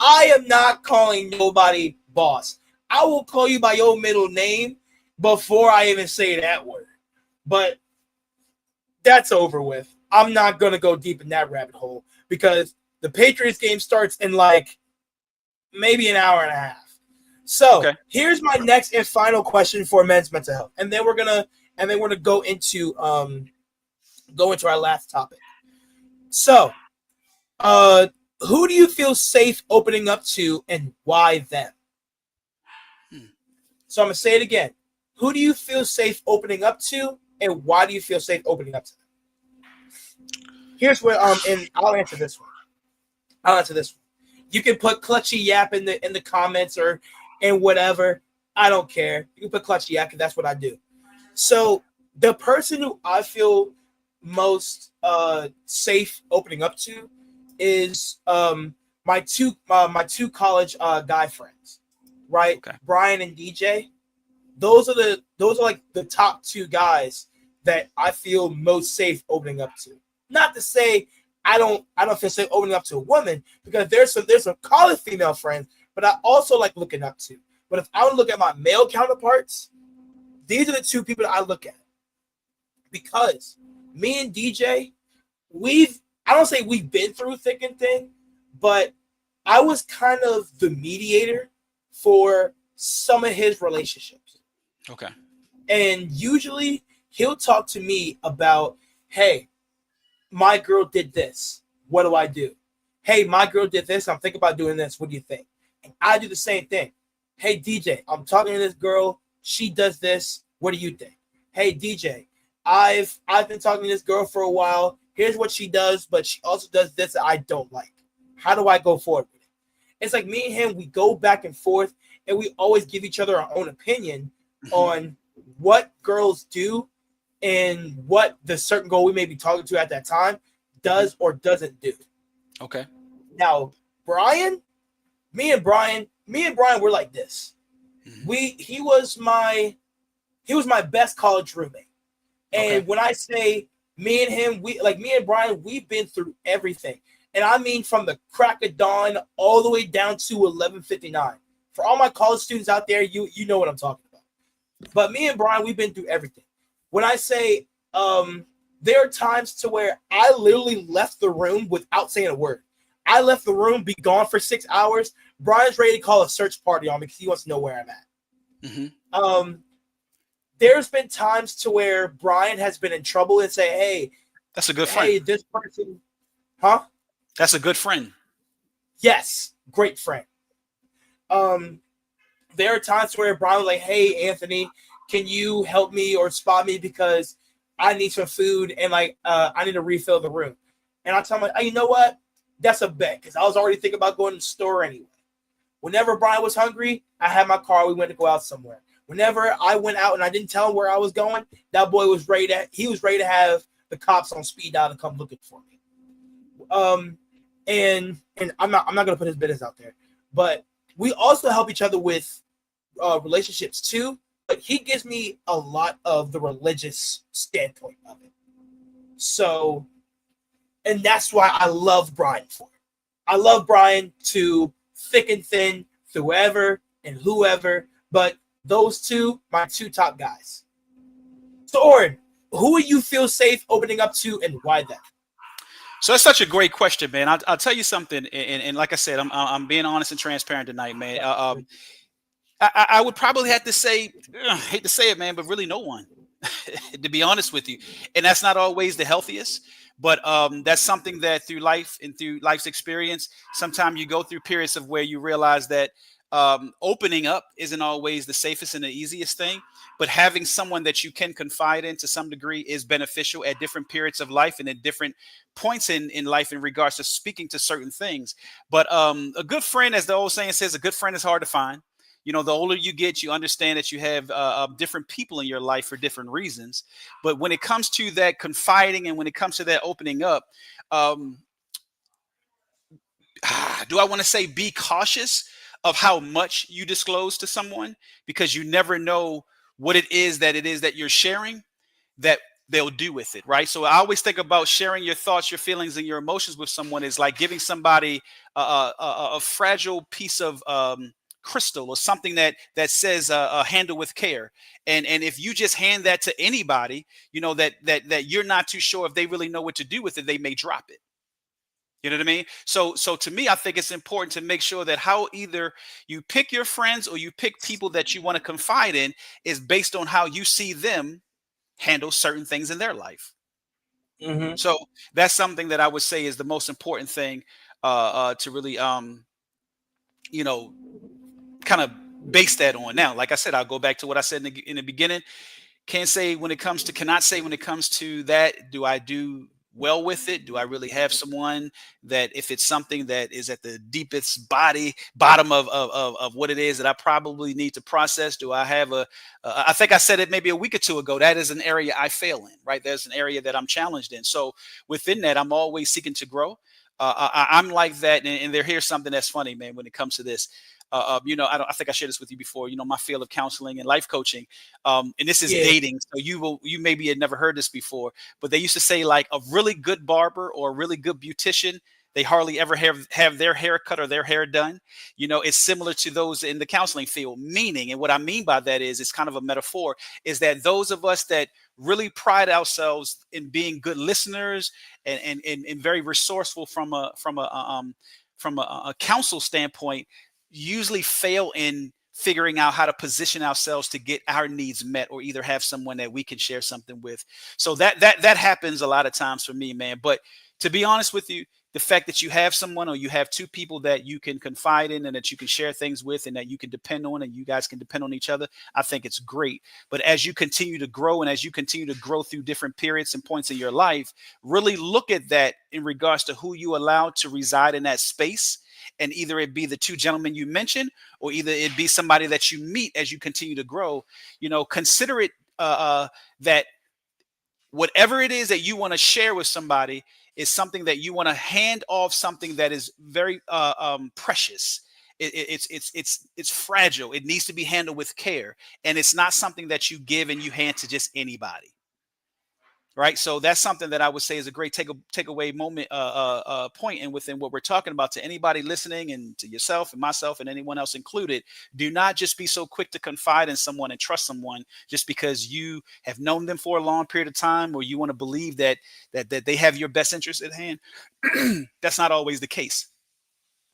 I am not calling nobody boss. I will call you by your middle name before I even say that word. But that's over with. I'm not going to go deep in that rabbit hole, because the Patriots game starts in like maybe an hour and a half. So Here's my next and final question for men's mental health, and then we're gonna go into our last topic. So, who do you feel safe opening up to, and why them? So I'm gonna say it again. Who do you feel safe opening up to, and why do you feel safe opening up to them? Here's where and I'll answer this one. You can put Clutchy Yap in the comments and whatever. I don't care. You can put Clutchy Yap, because that's what I do. So the person who I feel most safe opening up to is my two college guy friends, right? Okay. Brian and DJ. those are like the top two guys that I feel most safe opening up to. Not to say I don't feel safe opening up to a woman, because there's some college female friends, but I also like looking up to. But if I would look at my male counterparts, these are the two people that I look at. Because me and DJ, I don't say we've been through thick and thin, but I was kind of the mediator for some of his relationships. Okay. And usually he'll talk to me about, hey, my girl did this. What do I do? Hey, my girl did this. I'm thinking about doing this. What do you think? And I do the same thing. Hey, DJ, I'm talking to this girl. She does this. What do you think? Hey, DJ, I've been talking to this girl for a while. Here's what she does, but she also does this that I don't like. How do I go forward with it? It's like me and him, we go back and forth, and we always give each other our own opinion on what girls do and what the certain girl we may be talking to at that time does or doesn't do. Okay. Now, me and Brian, we're like this. He was my best college roommate. And when I say me and him, me and Brian, we've been through everything. And I mean from the crack of dawn all the way down to 11:59. For all my college students out there, you know what I'm talking about. But me and Brian, we've been through everything. When I say there are times to where I literally left the room without saying a word. I left the room, be gone for 6 hours. Brian's ready to call a search party on me because he wants to know where I'm at. There's been times to where Brian has been in trouble and say, hey, that's a good friend. Hey, this person, huh? That's a good friend. Yes, great friend. There are times where Brian was like, hey, Anthony, can you help me or spot me because I need some food and I need to refill the room. And I tell him, hey, you know what? That's a bet, because I was already thinking about going to the store anyway. Whenever Brian was hungry, I had my car. We went to go out somewhere. Whenever I went out and I didn't tell him where I was going, that boy was ready to have the cops on speed dial to come looking for me. And I'm not gonna put his business out there, but we also help each other with relationships too. But he gives me a lot of the religious standpoint of it. So, and that's why I love Brian for it. I love Brian to thick and thin, through ever and whoever, but those two, my two top guys. So, Oren, who would you feel safe opening up to, and why that? So that's such a great question, man. I'll tell you something, and like I said, I'm being honest and transparent tonight, man. I would probably have to say, hate to say it, man, but really no one, to be honest with you. And that's not always the healthiest, but that's something that through life and through life's experience, sometimes you go through periods of where you realize that opening up isn't always the safest and the easiest thing, but having someone that you can confide in to some degree is beneficial at different periods of life and at different points in life in regards to speaking to certain things. But a good friend, as the old saying says, a good friend is hard to find. You know, the older you get, you understand that you have different people in your life for different reasons. But when it comes to that confiding and when it comes to that opening up, do I want to say be cautious of how much you disclose to someone, because you never know what it is that you're sharing that they'll do with it, right? So I always think about sharing your thoughts, your feelings, and your emotions with someone is like giving somebody a fragile piece of crystal or something that says handle with care. And if you just hand that to anybody, you know, that you're not too sure if they really know what to do with it, they may drop it. You know what I mean? So to me, I think it's important to make sure that how either you pick your friends or you pick people that you want to confide in is based on how you see them handle certain things in their life. Mm-hmm. So that's something that I would say is the most important thing to really, you know, kind of base that on. Now, like I said, I'll go back to what I said in the beginning. Cannot say when it comes to that, do I do well with it? Do I really have someone that if it's something that is at the deepest bottom of what it is that I probably need to process? Do I have I think I said it maybe a week or two ago, that is an area I fail in, right? There's an area that I'm challenged in. So within that, I'm always seeking to grow. I'm like that. And here's something that's funny, man, when it comes to this. I think I shared this with you before, my field of counseling and life coaching. And this is dating. So you maybe had never heard this before, but they used to say like a really good barber or a really good beautician, they hardly ever have their hair cut or their hair done. It's similar to those in the counseling field, meaning, and what I mean by that is, it's kind of a metaphor, is that those of us that really pride ourselves in being good listeners and very resourceful from a counsel standpoint, usually fail in figuring out how to position ourselves to get our needs met, or either have someone that we can share something with. So that happens a lot of times for me, man. But to be honest with you, the fact that you have someone, or you have two people that you can confide in and that you can share things with and that you can depend on, and you guys can depend on each other, I think it's great. But as you continue to grow, and as you continue to grow through different periods and points in your life, really look at that in regards to who you allow to reside in that space. And either it be the two gentlemen you mentioned, or either it be somebody that you meet as you continue to grow. Consider it that whatever it is that you want to share with somebody is something that you want to hand off, something that is very precious. It's fragile. It needs to be handled with care, and it's not something that you give and you hand to just anybody. Right. So that's something that I would say is a great takeaway moment, point. And within what we're talking about, to anybody listening, and to yourself and myself and anyone else included, do not just be so quick to confide in someone and trust someone just because you have known them for a long period of time, or you want to believe that they have your best interest at hand. That's not always the case.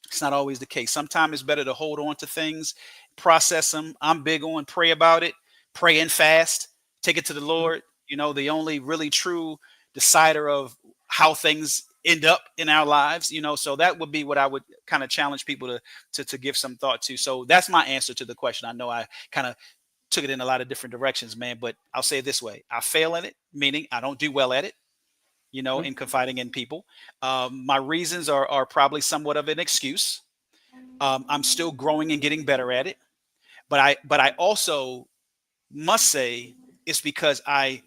It's not always the case. Sometimes it's better to hold on to things, process them. I'm big on pray about it, pray and fast, take it to the Lord. The only really true decider of how things end up in our lives, so that would be what I would kind of challenge people to give some thought to. So that's my answer to the question. I know I kind of took it in a lot of different directions, man, but I'll say it this way. I fail in it, meaning I don't do well at it, in confiding in people. My reasons are probably somewhat of an excuse. I'm still growing and getting better at it. But I also must say it's because I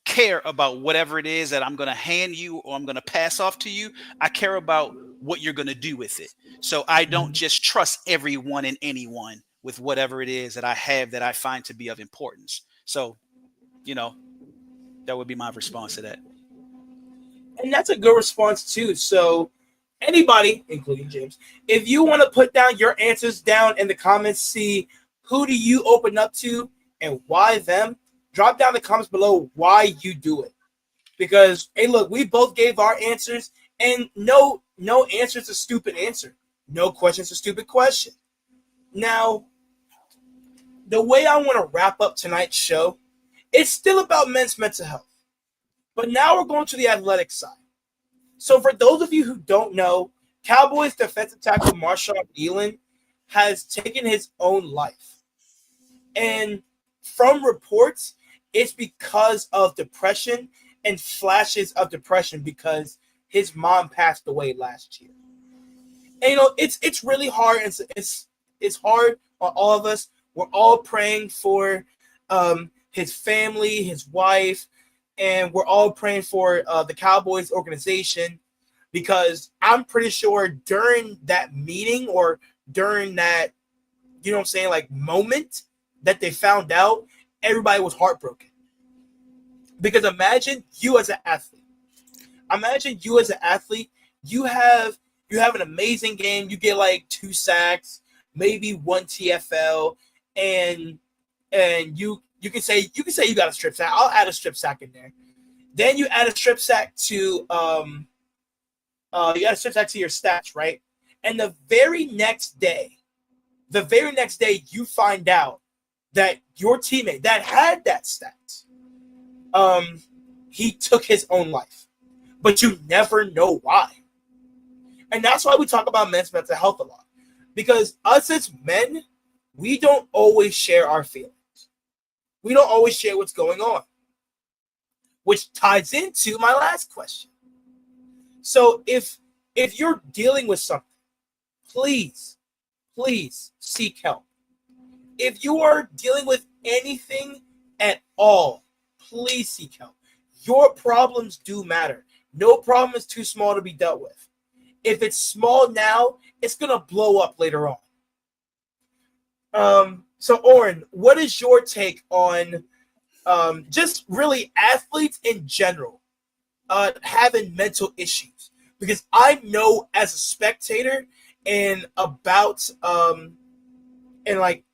care about whatever it is that I'm going to hand you or I'm going to pass off to you. I care about what you're going to do with it. So I don't just trust everyone and anyone with whatever it is that I have that I find to be of importance. So, that would be my response to that. And that's a good response too. So anybody, including James, if you want to put down your answers down in the comments, see who do you open up to and why them. Drop down the comments below why you do it. Because, hey, look, we both gave our answers, and no answer is a stupid answer. No question is a stupid question. Now, the way I want to wrap up tonight's show, it's still about men's mental health. But now we're going to the athletic side. So for those of you who don't know, Cowboys defensive tackle Marshawn Elam has taken his own life. And from reports, it's because of depression and flashes of depression because his mom passed away last year. And it's really hard. It's hard on all of us. We're all praying for his family, his wife, and we're all praying for the Cowboys organization, because I'm pretty sure during that meeting or during that, moment that they found out, everybody was heartbroken. Because imagine you as an athlete. You have an amazing game. You get like 2 sacks, maybe 1 TFL, and you can say you got a strip sack. I'll add a strip sack in there. Then you add a strip sack to your stats, right? And the very next day, you find out that your teammate that had that stats, he took his own life, but you never know why. And that's why we talk about men's mental health a lot, because us as men, we don't always share our feelings. We don't always share what's going on, which ties into my last question. So if you're dealing with something, please seek help. If you are dealing with anything at all, please seek help. Your problems do matter. No problem is too small to be dealt with. If it's small now, it's going to blow up later on. So Oren, what is your take on just really athletes in general having mental issues? Because I know as a spectator and about and like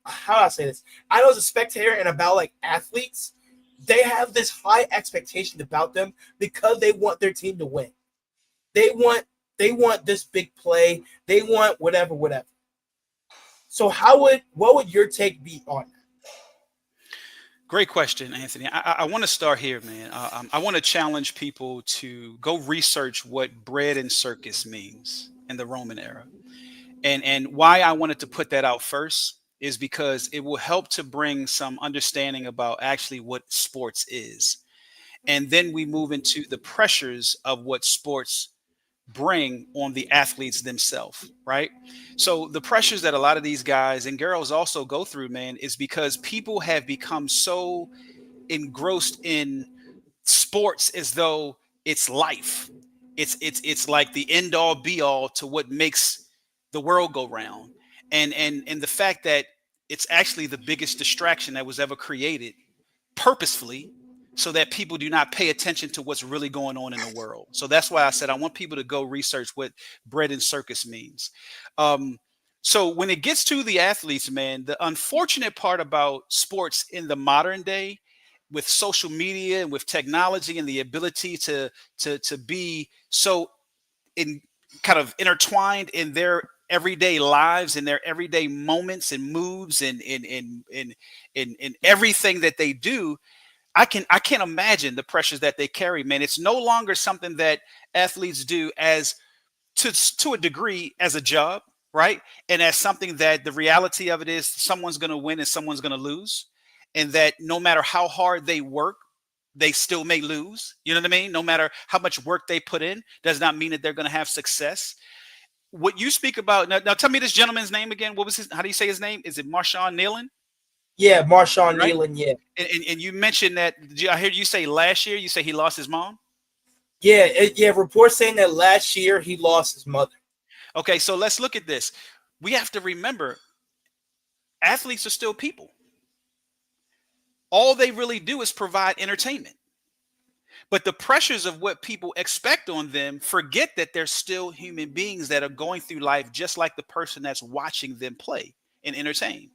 how do I say this? I know as a spectator and about like athletes, they have this high expectation about them because they want their team to win. They want this big play. They want whatever. So what would your take be on that? Great question, Anthony. I want to start here, man. I want to challenge people to go research what bread and circus means in the Roman era. And why I wanted to put that out first is because it will help to bring some understanding about actually what sports is. And then we move into the pressures of what sports bring on the athletes themselves, right? So the pressures that a lot of these guys and girls also go through, man, is because people have become so engrossed in sports as though it's life. It's like the end all be all to what makes the world go round. And the fact that it's actually the biggest distraction that was ever created purposefully so that people do not pay attention to what's really going on in the world. So that's why I said I want people to go research what bread and circus means. So when it gets to the athletes, man, the unfortunate part about sports in the modern day with social media and with technology and the ability to be so in kind of intertwined in their everyday lives and their everyday moments and moves and in everything that they do, I can't imagine the pressures that they carry, man. It's no longer something that athletes do as to a degree as a job, right? And as something that the reality of it is someone's going to win and someone's going to lose. And that no matter how hard they work, they still may lose. You know what I mean? No matter how much work they put in, does not mean that they're going to have success. What you speak about now, tell me this gentleman's name again. What was his? How do you say his name? Is it Marshawn Nealon? Yeah, Marshawn Nealon. Yeah. And you mentioned that. I heard you say last year. You say he lost his mom. Yeah. Reports saying that last year he lost his mother. Okay, so let's look at this. We have to remember, athletes are still people. All they really do is provide entertainment. But the pressures of what people expect on them forget that they're still human beings that are going through life just like the person that's watching them play and entertain.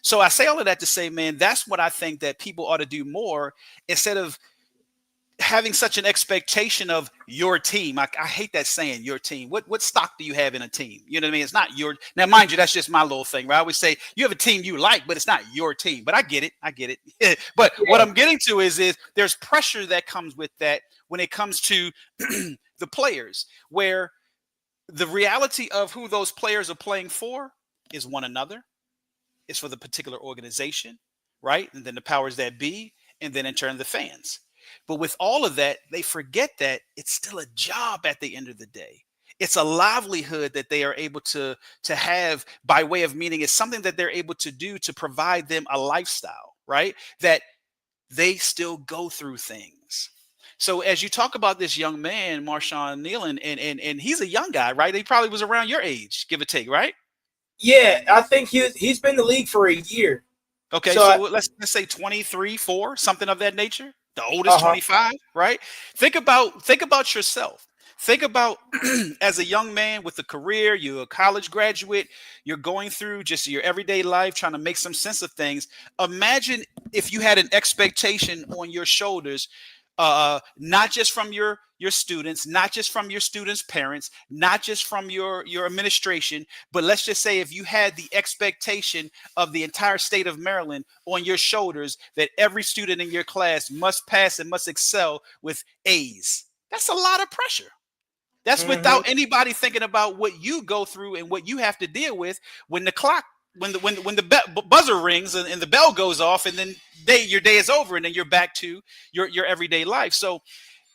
So I say all of that to say, man, that's what I think that people ought to do more instead of having such an expectation of your team. I hate that saying, your team. What stock do you have in a team? You know what I mean? It's not your. Now, mind you, that's just my little thing, right? I always say you have a team you like, but it's not your team. But I get it. But yeah. What I'm getting to is there's pressure that comes with that when it comes to the players, where the reality of who those players are playing for is one another. It's for the particular organization, right? And then the powers that be, and then in turn the fans. But with all of that, they forget that it's still a job at the end of the day. It's a livelihood that they are able to have by way of meaning. It's something that they're able to do to provide them a lifestyle, right? That they still go through things. So as you talk about this young man, Marshawn Nealon, and he's a young guy, right? He probably was around your age, give or take, right? Yeah, I think he's been in the league for a year. Okay, so let's say 23, 4, something of that nature. The oldest 25, right? Think about yourself. Think about as a young man with a career, you're a college graduate, you're going through just your everyday life, trying to make some sense of things. Imagine if you had an expectation on your shoulders, not just from your students, not just from your students' parents, not just from your administration, but let's just say if you had the expectation of the entire state of Maryland on your shoulders that every student in your class must pass and must excel with A's. That's a lot of pressure. That's without anybody thinking about what you go through and what you have to deal with when the clock, when the buzzer rings and the bell goes off, and then your day is over, and then you're back to your everyday life. So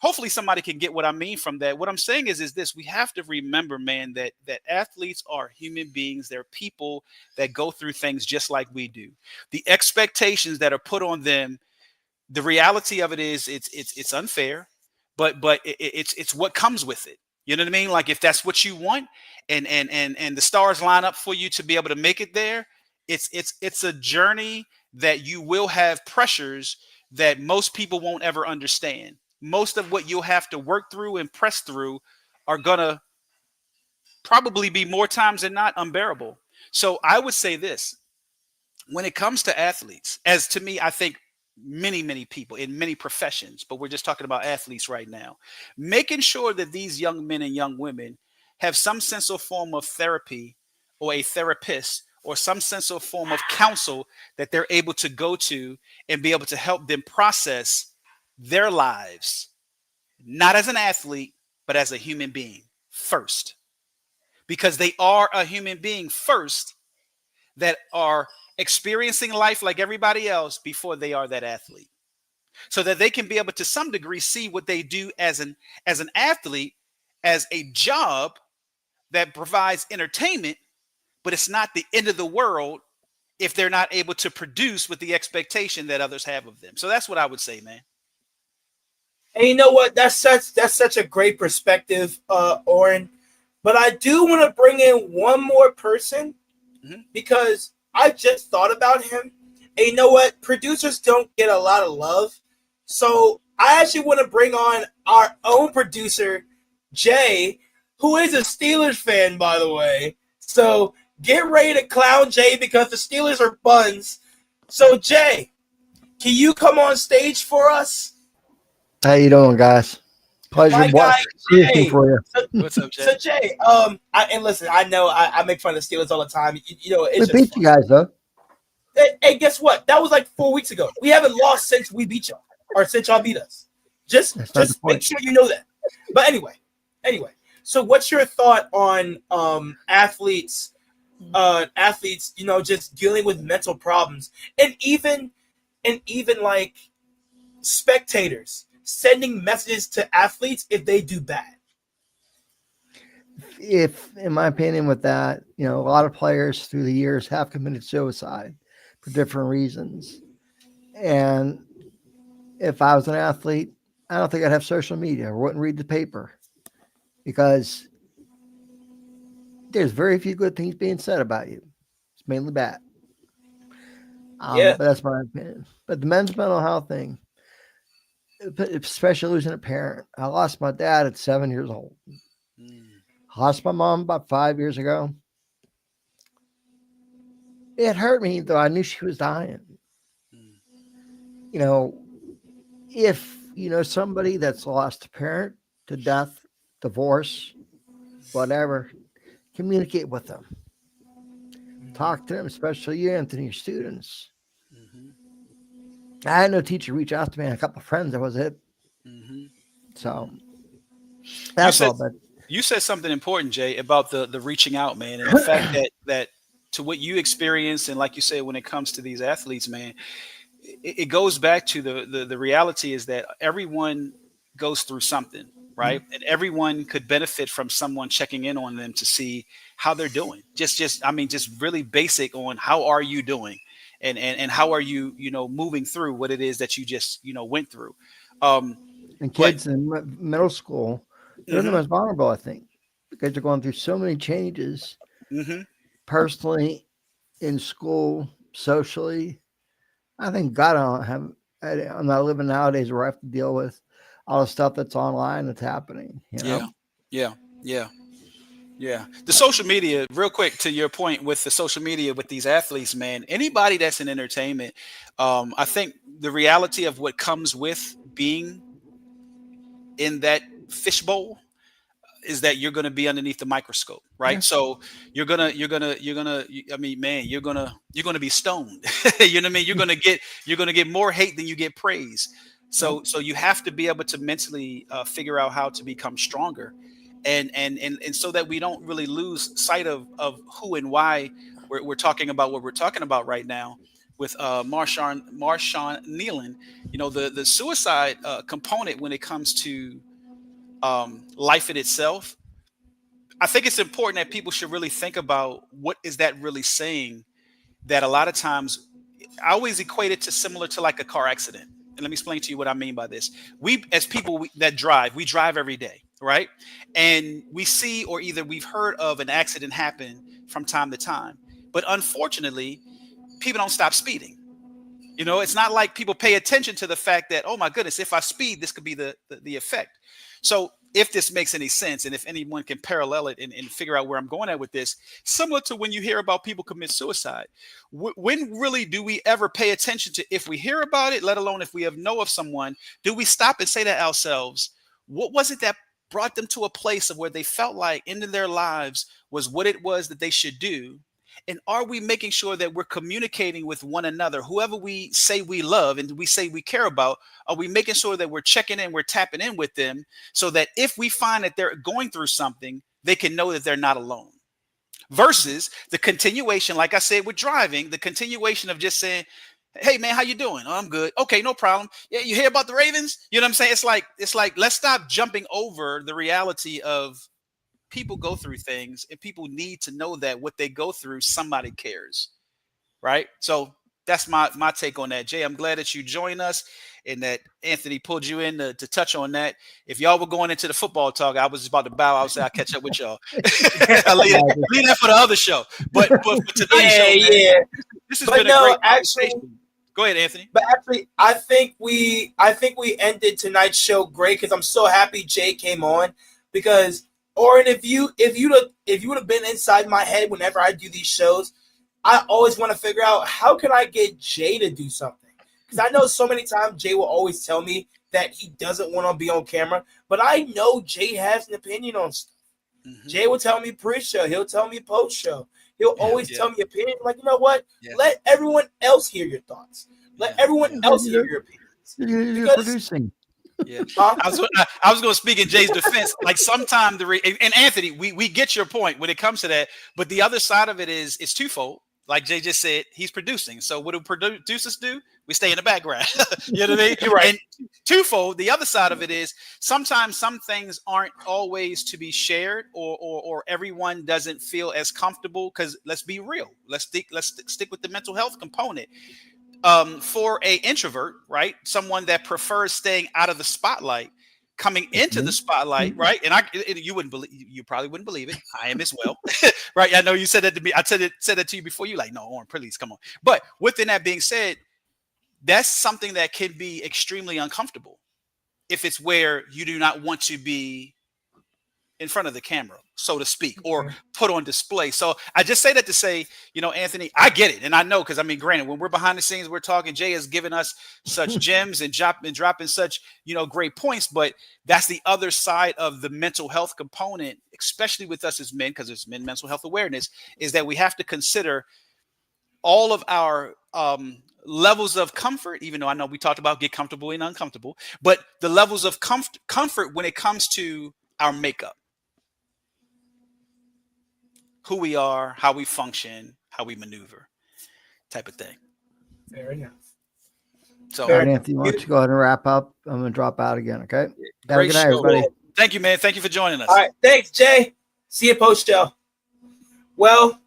hopefully somebody can get what I mean from that. What I'm saying is this: we have to remember, man, that athletes are human beings. They're people that go through things just like we do. The expectations that are put on them, the reality of it is it's unfair, but it's what comes with it. You know what I mean? Like if that's what you want and the stars line up for you to be able to make it there, It's a journey that you will have pressures that most people won't ever understand. Most of what you'll have to work through and press through are gonna probably be more times than not unbearable. So I would say this: when it comes to athletes, as to me, I think many people in many professions, but we're just talking about athletes right now, making sure that these young men and young women have some sense of form of therapy or a therapist or some sense of form of counsel that they're able to go to and be able to help them process their lives, not as an athlete, but as a human being first, because they are a human being first that are experiencing life like everybody else before they are that athlete, so that they can be able to some degree see what they do as an athlete as a job that provides entertainment, but it's not the end of the world if they're not able to produce with the expectation that others have of them. So that's what I would say, man. And you know what? That's such a great perspective, Oren. But I do want to bring in one more person because I just thought about him. And you know what? Producers don't get a lot of love. So I actually want to bring on our own producer, Jay, who is a Steelers fan, by the way. So get ready to clown Jay because the Steelers are buns. So Jay, can you come on stage for us? How you doing, guys? Pleasure watching for you. So, what's up, Jay? So Jay, and listen, I know I make fun of the Steelers all the time. You know, it's we beat fun. You guys though. Hey, guess what? That was like 4 weeks ago. We haven't lost since we beat y'all, or since y'all beat us. Just make sure you know that. But anyway. So what's your thought on athletes? You know, just dealing with mental problems, and even like spectators sending messages to athletes if they do bad. If, in my opinion, with that, you know, a lot of players through the years have committed suicide for different reasons. And if I was an athlete, I don't think I'd have social media or wouldn't read the paper, because there's very few good things being said about you. It's mainly bad. But that's my opinion. But the men's mental health thing, especially losing a parent. I lost my dad at 7 years old. I lost my mom about 5 years ago. It hurt me, though I knew she was dying. You know, if you know somebody that's lost a parent to death, divorce, whatever, communicate with them. Talk to them, especially you, Anthony, your students. I had no teacher reach out to me and a couple of friends. That was it. So that's all. But you said something important, Jay, about the reaching out, man, and the fact that to what you experience, and like you said, when it comes to these athletes, man, it goes back to the reality is that everyone goes through something, right? And everyone could benefit from someone checking in on them to see how they're doing. Just really basic on how are you doing, and how are you, moving through what it is that you just, went through. And kids in middle school, they're the most vulnerable, I think, because they're going through so many changes, personally, in school, socially. I think God, I'm not living nowadays where I have to deal with all the stuff that's online that's happening. You know? Yeah. The social media, real quick to your point with the social media with these athletes, man, anybody that's in entertainment, I think the reality of what comes with being in that fishbowl is that you're going to be underneath the microscope, right? Yeah. So you're gonna be stoned. You know what I mean? You're gonna get more hate than you get praise. So you have to be able to mentally figure out how to become stronger, and so that we don't really lose sight of who and why we're talking about what we're talking about right now with Marshawn Kneeland. The suicide component when it comes to life in itself. I think it's important that people should really think about what is that really saying. That a lot of times I always equate it to similar to like a car accident. And let me explain to you what I mean by this. We, as people that drive, we drive every day, right? And we see, or either we've heard of an accident happen from time to time. But unfortunately, people don't stop speeding. You know, it's not like people pay attention to the fact that, oh my goodness, if I speed, this could be the effect. So if this makes any sense, and if anyone can parallel it and figure out where I'm going at with this, similar to when you hear about people commit suicide, when really do we ever pay attention to, if we hear about it, let alone if we know of someone, do we stop and say to ourselves, what was it that brought them to a place of where they felt like ending their lives was what it was that they should do? And are we making sure that we're communicating with one another, whoever we say we love and we say we care about? Are we making sure that we're checking in, we're tapping in with them, so that if we find that they're going through something, they can know that they're not alone? Versus the continuation, like I said, with driving, the continuation of just saying, hey man, how you doing? Oh, I'm good. Okay, no problem. Yeah, you hear about the Ravens? You know what I'm saying? It's like let's stop jumping over the reality of people go through things, and people need to know that what they go through, somebody cares, right? So that's my take on that. Jay, I'm glad that you joined us and that Anthony pulled you in to touch on that. If y'all were going into the football talk, I was just about to bow. I would say I'll catch up with y'all. I'll leave that for the other show. But for today's show, man, this has been a great conversation. Go ahead, Anthony. But actually, I think we ended tonight's show great, because I'm so happy Jay came on, because Oren, if you would have been inside my head whenever I do these shows, I always want to figure out how can I get Jay to do something, because I know so many times Jay will always tell me that he doesn't want to be on camera, but I know Jay has an opinion on stuff. Mm-hmm. Jay will tell me pre-show, he'll tell me post-show, he'll always tell me opinion. Like, you know what? Yeah. Let everyone else hear your thoughts. Let everyone else hear your opinions. You're producing. Yeah, I was going to speak in Jay's defense. Like sometimes and Anthony, we get your point when it comes to that, but the other side of it is it's twofold. Like Jay just said, he's producing. So what do producers do? We stay in the background. You know what I mean? You're right. And twofold, the other side of it is sometimes some things aren't always to be shared, or everyone doesn't feel as comfortable. Because let's be real. Let's stick with the mental health component. For a introvert, right? Someone that prefers staying out of the spotlight, coming into the spotlight, right? And you probably wouldn't believe it. I am as well, right? I know you said that to me. I said that to you before. You like, no, Oren, please come on. But within that being said, that's something that can be extremely uncomfortable if it's where you do not want to be in front of the camera, so to speak, or put on display. So I just say that to say, you know, Anthony, I get it. And I know, because I mean, granted, when we're behind the scenes, we're talking, Jay has given us such gems and dropping such, you know, great points, but that's the other side of the mental health component, especially with us as men, because it's men mental health awareness, is that we have to consider all of our levels of comfort, even though I know we talked about get comfortable and uncomfortable, but the levels of comfort when it comes to our makeup. Who we are, how we function, how we maneuver, type of thing. Fair enough. So, Anthony, why don't you go ahead and wrap up? I'm going to drop out again, okay? Have a good night, everybody. Thank you, man. Thank you for joining us. All right. Thanks, Jay. See you post-show. Well,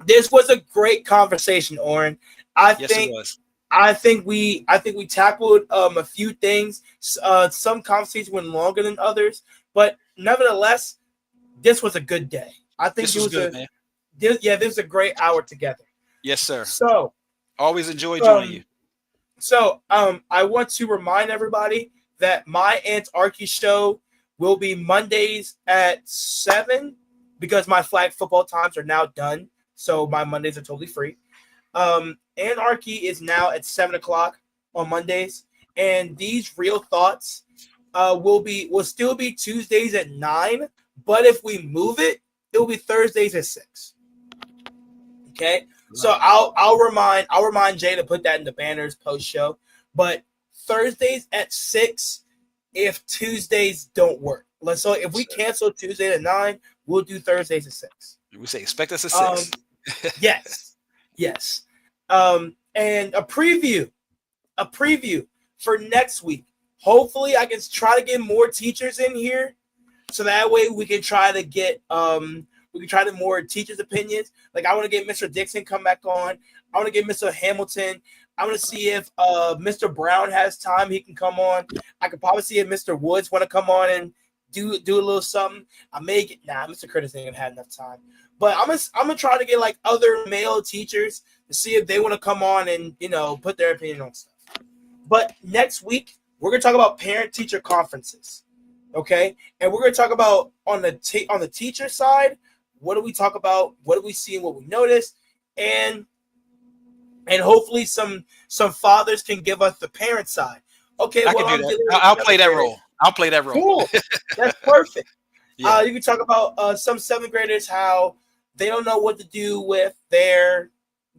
this was a great conversation, Oren. Yes, it was. I think we tackled a few things. Some conversations went longer than others, but nevertheless, this was a good day. I think this was good, man. This was a great hour together. Yes, sir. So always enjoy joining you. So I want to remind everybody that my Aunt Archie show will be Mondays at 7, because my flag football times are now done. So my Mondays are totally free. Aunt Archie is now at 7 o'clock on Mondays, and these real thoughts will still be Tuesdays at 9. But if we move it, it will be Thursdays at 6. Okay, so I'll remind Jay to put that in the banners post show. But Thursdays at 6, if Tuesdays don't work. So if we cancel Tuesday at 9, we'll do Thursdays at 6. We say expect us at 6. Yes. And a preview for next week. Hopefully, I can try to get more teachers in here, so that way we can try to get more teachers' opinions. Like, I want to get Mr. Dixon come back on. I want to get Mr. Hamilton. I want to see if Mr. Brown has time. He can come on. I could probably see if Mr. Woods want to come on and do a little something. I may get Mr. Curtis ain't gonna have enough time, but I'm gonna try to get like other male teachers to see if they want to come on and put their opinion on stuff. But next week we're gonna talk about parent-teacher conferences, okay? And we're gonna talk about on the teacher side. What do we talk about? What do we see and what we notice? And hopefully some fathers can give us the parent side. Okay, I can do that. I'll play that role. I'll play that role. Cool. That's perfect. Yeah. You can talk about some 7th graders, how they don't know what to do with their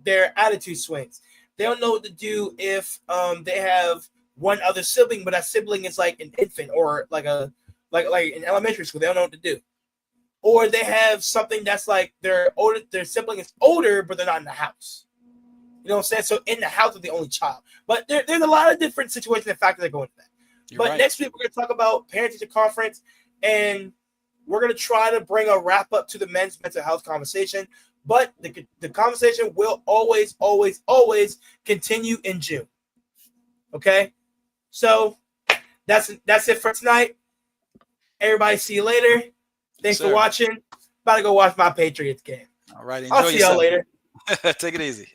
attitude swings. They don't know what to do if they have one other sibling, but that sibling is like an infant or like in elementary school. They don't know what to do. Or they have something that's like their sibling is older, but they're not in the house. You know what I'm saying? So in the house with the only child. But there's a lot of different situations and factors that go into that. But right. Next week, we're going to talk about parent-teacher conference, and we're going to try to bring a wrap-up to the men's mental health conversation. But the conversation will always, always, always continue in June. Okay? So that's it for tonight. Everybody, see you later. Thanks for watching. About to go watch my Patriots game. All right. I'll see y'all later. Take it easy.